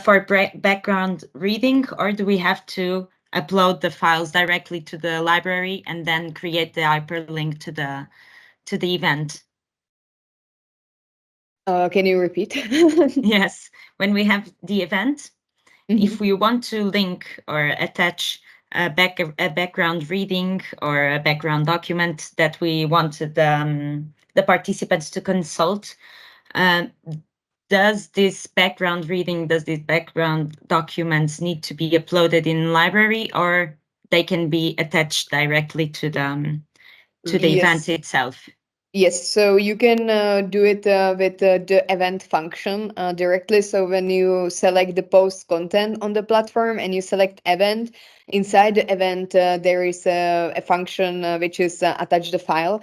for background reading, or do we have to upload the files directly to the library and then create the hyperlink to the event? Can you repeat? Yes, when we have the event, if we want to link or attach a background reading or a background document that we wanted the participants to consult, does this background documents need to be uploaded in library, or they can be attached directly to the event itself? Yes, so you can do it with the event function directly. So when you select the post content on the platform and you select event, inside the event there is a function which is attach the file,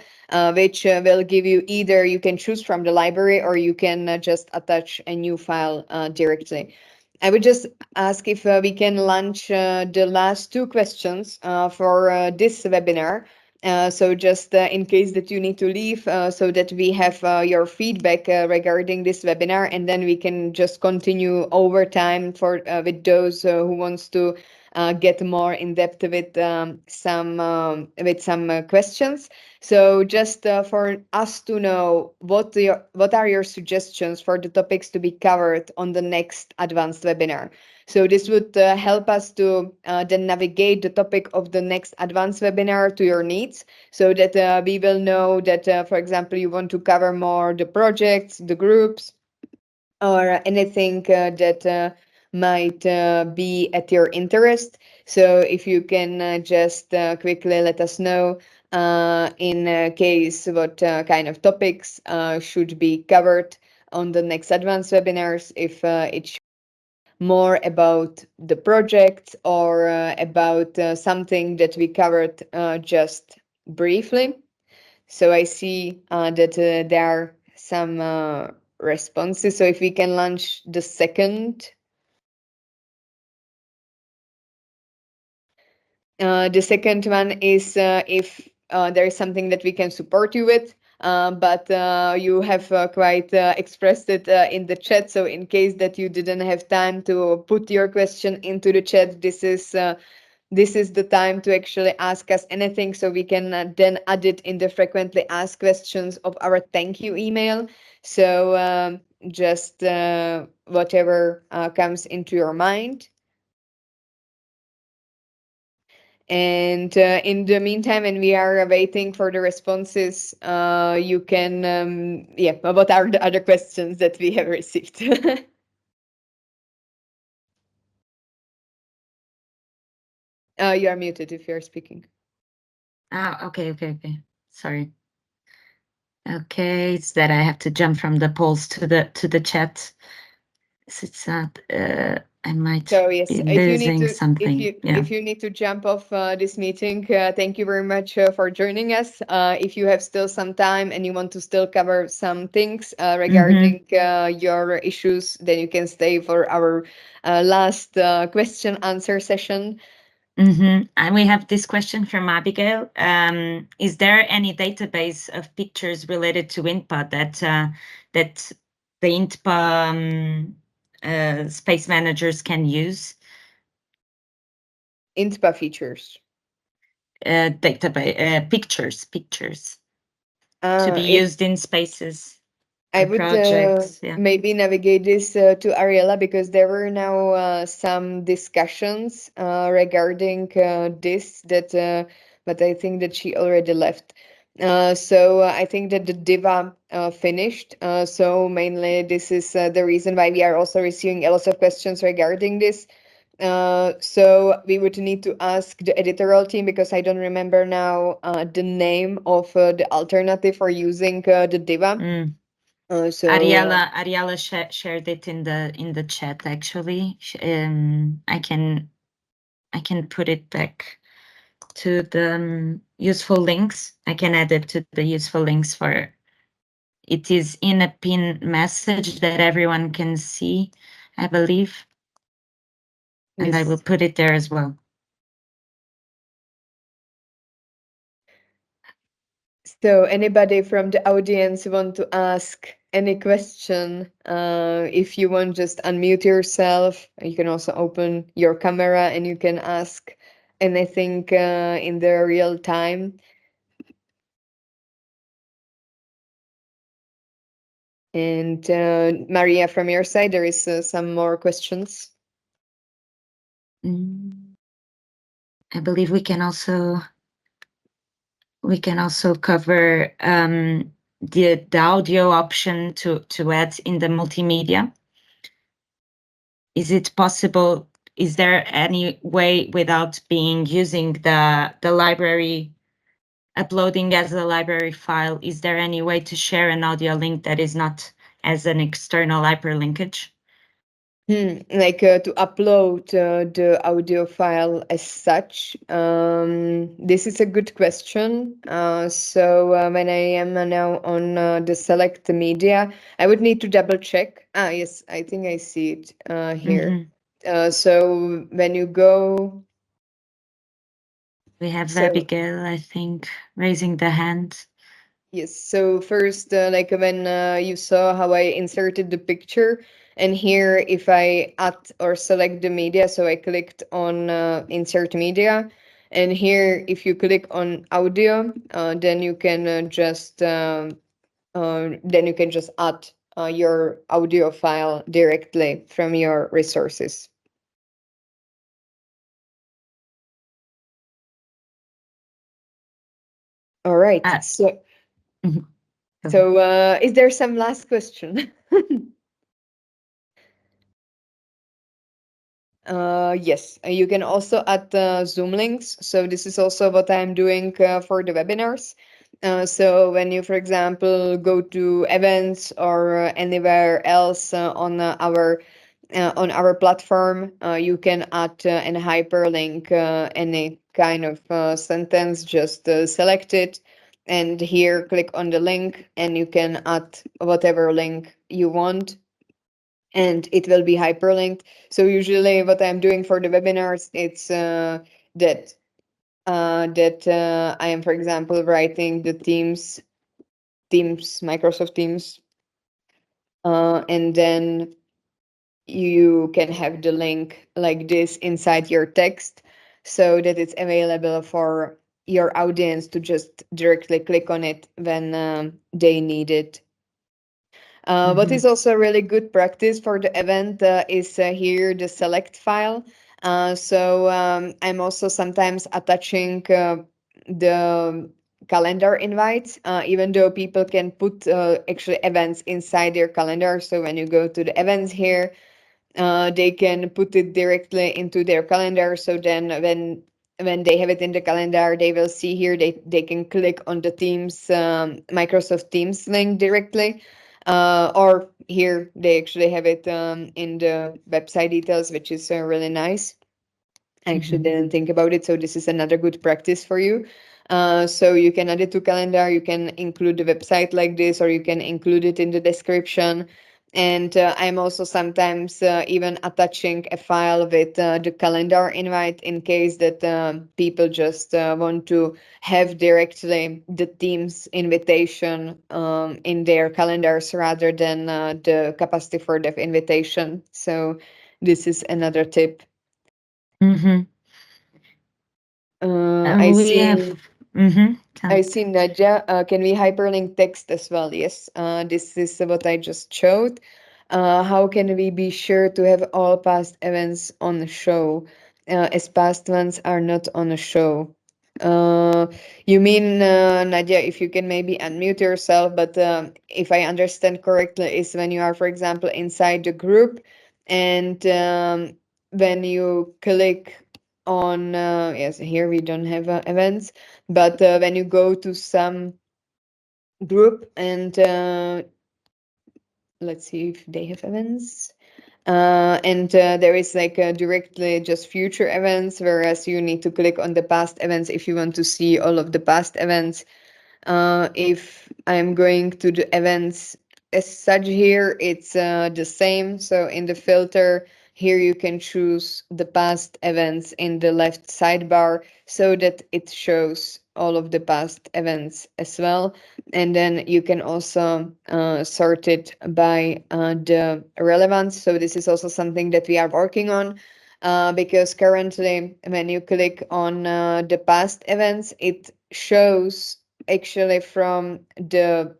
which will give you either you can choose from the library or you can just attach a new file directly. I would just ask if we can launch the last two questions for this webinar. So just in case that you need to leave, so that we have your feedback regarding this webinar, and then we can just continue over time for with those who wants to get more in depth with some questions. So just for us to know what are your suggestions for the topics to be covered on the next advanced webinar. So this would help us to then navigate the topic of the next advanced webinar to your needs, so that we will know that, for example, you want to cover more the projects, the groups, or anything that might be at your interest. So if you can just quickly let us know in case what kind of topics should be covered on the next advanced webinars, if it more about the project or about something that we covered just briefly. So I see that there are some responses. So if we can launch the second. The second one is if there is something that we can support you with, but you have quite expressed it in the chat. So in case that you didn't have time to put your question into the chat, this is the time to actually ask us anything, so we can then add it in the frequently asked questions of our thank you email. So just whatever comes into your mind. And in the meantime, when we are waiting for the responses, you can, what are the other questions that we have received? You are muted if you're speaking. Okay. Sorry. Okay, it's that I have to jump from the polls to the chat. It's not. I might be losing something. If you need to jump off this meeting, thank you very much for joining us. If you have still some time and you want to still cover some things regarding your issues, then you can stay for our last question answer session. And we have this question from Abigail. Is there any database of pictures related to INPA that the INPA space managers can use? INPA features. Database pictures to be used in spaces. I would maybe navigate this to Ariella, because there were now some discussions regarding this, but I think that she already left. So I think that the Diva finished. So mainly this is the reason why we are also receiving a lot of questions regarding this. So we would need to ask the editorial team, because I don't remember now the name of the alternative for using the Diva. So Ariella shared it in the chat. Actually, I can put it back to the useful links. I can add it to the useful links for. It is in a pin message that everyone can see, I believe, and I will put it there as well. So anybody from the audience want to ask any question? If you want, just unmute yourself. You can also open your camera and you can ask anything in the real time. And Maria, from your side, there is some more questions. I believe we can also cover the audio option to add in the multimedia. Is it possible? Is there any way without using the library, uploading as a library file? Is there any way to share an audio link that is not as an external hyperlinkage? Like to upload the audio file as such? This is a good question. So when I am now on the select media, I would need to double check. Yes, I think I see it here. So when you go, we have Abigail, I think, raising the hand. Yes. So first, like when you saw how I inserted the picture, and here if I add or select the media, so I clicked on insert media, and here if you click on audio, then you can just add your audio file directly from your resources. All right. So is there some last question? Yes, you can also add Zoom links. So this is also what I'm doing for the webinars. So when you, for example, go to events or anywhere else on our on our platform, you can add an hyperlink, any kind of sentence, just select it. And here, click on the link, and you can add whatever link you want, and it will be hyperlinked. So usually what I'm doing for the webinars, it's that I am, for example, writing the Microsoft Teams, and then you can have the link like this inside your text so that it's available for your audience to just directly click on it when they need it. What is also really good practice for the event is here the select file. I'm also sometimes attaching the calendar invites, even though people can put actually events inside their calendar. So when you go to the events here, they can put it directly into their calendar. So then when they have it in the calendar, they will see here they can click on the Teams Microsoft Teams link directly. Or here they actually have it in the website details, which is really nice. I actually didn't think about it, so this is another good practice for you. So you can add it to calendar, you can include the website like this, or you can include it in the description. And I'm also sometimes even attaching a file with the calendar invite in case that people just want to have directly the Teams invitation in their calendars rather than the Capacity4dev invitation. So this is another tip. I We see. have. I see, Nadia. Can we hyperlink text as well? Yes. This is what I just showed. How can we be sure to have all past events on the show, as past ones are not on a show? Uh, you mean, Nadia, if you can maybe unmute yourself, but if I understand correctly, is when you are, for example, inside the group, and when you click on, yes, here we don't have events, but when you go to some group and let's see if they have events. And there is like directly just future events, whereas you need to click on the past events if you want to see all of the past events. If I'm going to the events as such here, it's the same. So in the filter, here you can choose the past events in the left sidebar so that it shows all of the past events as well. And then you can also sort it by the relevance. So this is also something that we are working on. Because currently, when you click on the past events, it shows actually from the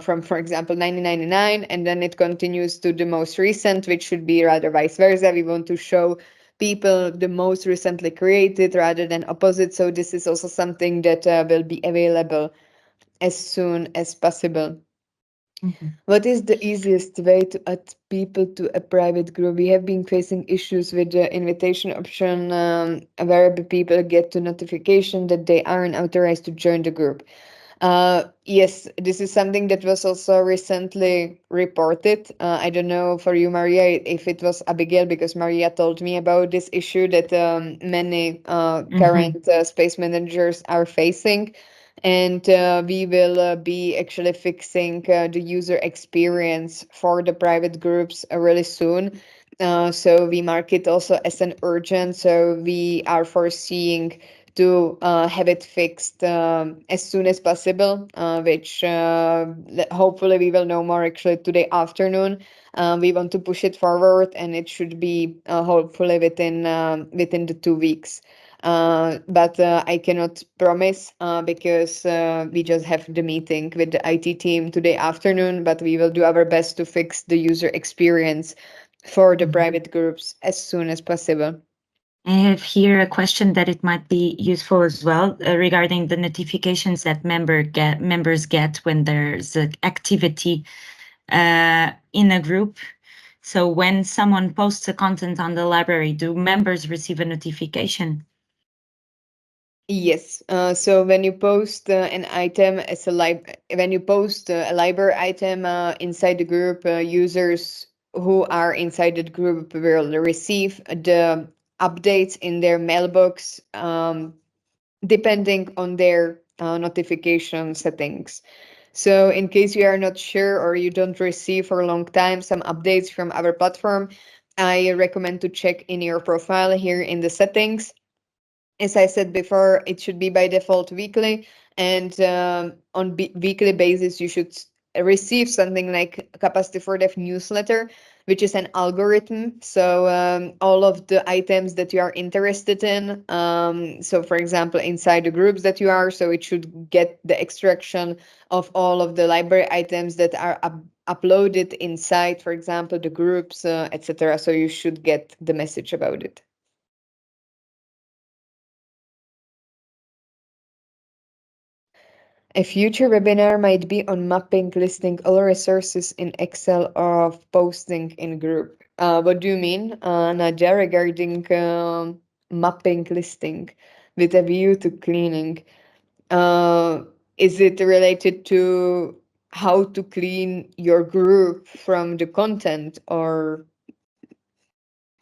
from, for example, 1999, and then it continues to the most recent, which should be rather vice versa. We want to show people the most recently created rather than opposite. So this is also something that will be available as soon as possible. What is the easiest way to add people to a private group? We have been facing issues with the invitation option, where people get to notification that they aren't authorized to join the group. Yes, this is something that was also recently reported. I don't know for you, Maria, if it was Abigail, because Maria told me about this issue that many current space managers are facing. And we will be actually fixing the user experience for the private groups really soon. So we mark it also as an urgent. So we are foreseeing to have it fixed as soon as possible, which hopefully we will know more actually today afternoon. We want to push it forward, and it should be hopefully within the 2 weeks. But I cannot promise because we just have the meeting with the IT team today afternoon. But we will do our best to fix the user experience for the private groups as soon as possible. I have here a question that it might be useful as well regarding the notifications that members get when there's an activity in a group. So when someone posts a content on the library, do members receive a notification? Yes. So when you post an item when you post a library item inside the group, users who are inside the group will receive the updates in their mailbox, depending on their notification settings. So in case you are not sure or you don't receive for a long time some updates from our platform, I recommend to check in your profile here in the settings. As I said before, it should be by default weekly, and on weekly basis, you should receive something like Capacity4dev newsletter, which is an algorithm. So all of the items that you are interested in. So for example, inside the groups that you are, so it should get the extraction of all of the library items that are uploaded inside, for example, the groups, etc. So you should get the message about it. A future webinar might be on mapping, listing all resources in Excel or of posting in group. What do you mean, Nadia, regarding mapping, listing with a view to cleaning? Is it related to how to clean your group from the content, or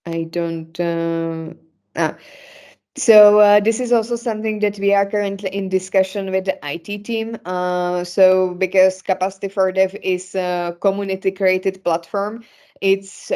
I don't... So this is also something that we are currently in discussion with the IT team. So because Capacity4dev is a community-created platform, it's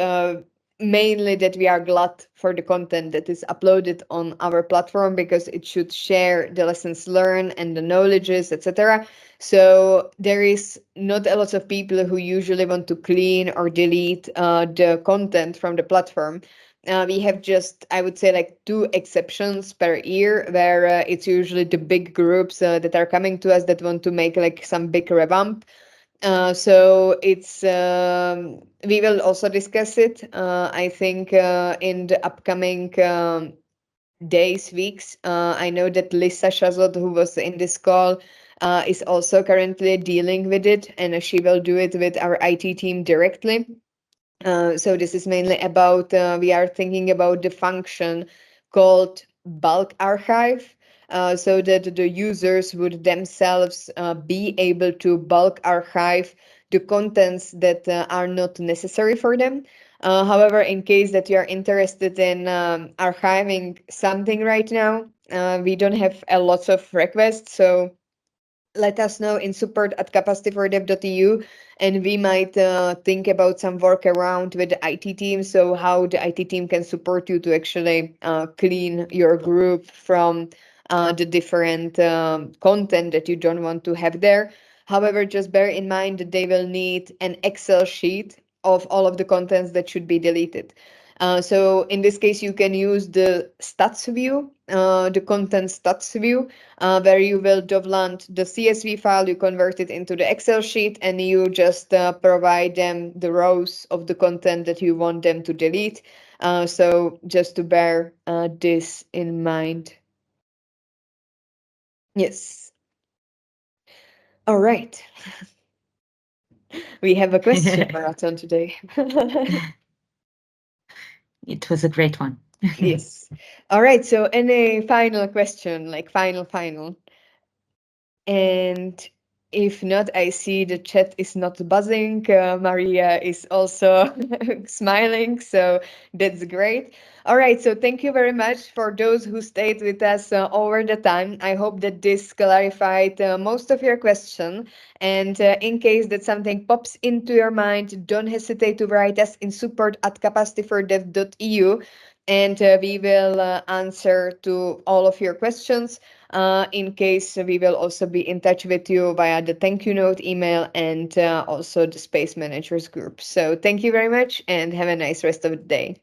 mainly that we are glad for the content that is uploaded on our platform because it should share the lessons learned and the knowledges, etc. So there is not a lot of people who usually want to clean or delete the content from the platform. We have just, I would say, like 2 exceptions per year where it's usually the big groups that are coming to us that want to make like some big revamp. So it's we will also discuss it. I think in the upcoming days, weeks. I know that Lisa Shazot, who was in this call, is also currently dealing with it, and she will do it with our IT team directly. So this is mainly about, we are thinking about the function called bulk archive, so that the users would themselves be able to bulk archive the contents that are not necessary for them. However, in case that you are interested in archiving something right now, we don't have a lot of requests, so let us know in support@capacity4dev.eu, and we might think about some workaround with the IT team, so how the IT team can support you to actually clean your group from the different content that you don't want to have there. However, just bear in mind that they will need an Excel sheet of all of the contents that should be deleted. So in this case, you can use the stats view, the content stats view, where you will download the CSV file, you convert it into the Excel sheet, and you just provide them the rows of the content that you want them to delete. So just to bear this in mind. Yes. All right. We have a question marathon today. It was a great one. Yes. All right. So any final question, like final? And if not, I see the chat is not buzzing. Maria is also smiling, so that's great. All right, so thank you very much for those who stayed with us over the time. I hope that this clarified most of your question. And in case that something pops into your mind, don't hesitate to write us in support@capacity4dev.eu, and we will answer to all of your questions. In case we will also be in touch with you via the thank you note email and also the Space Managers group. So thank you very much and have a nice rest of the day.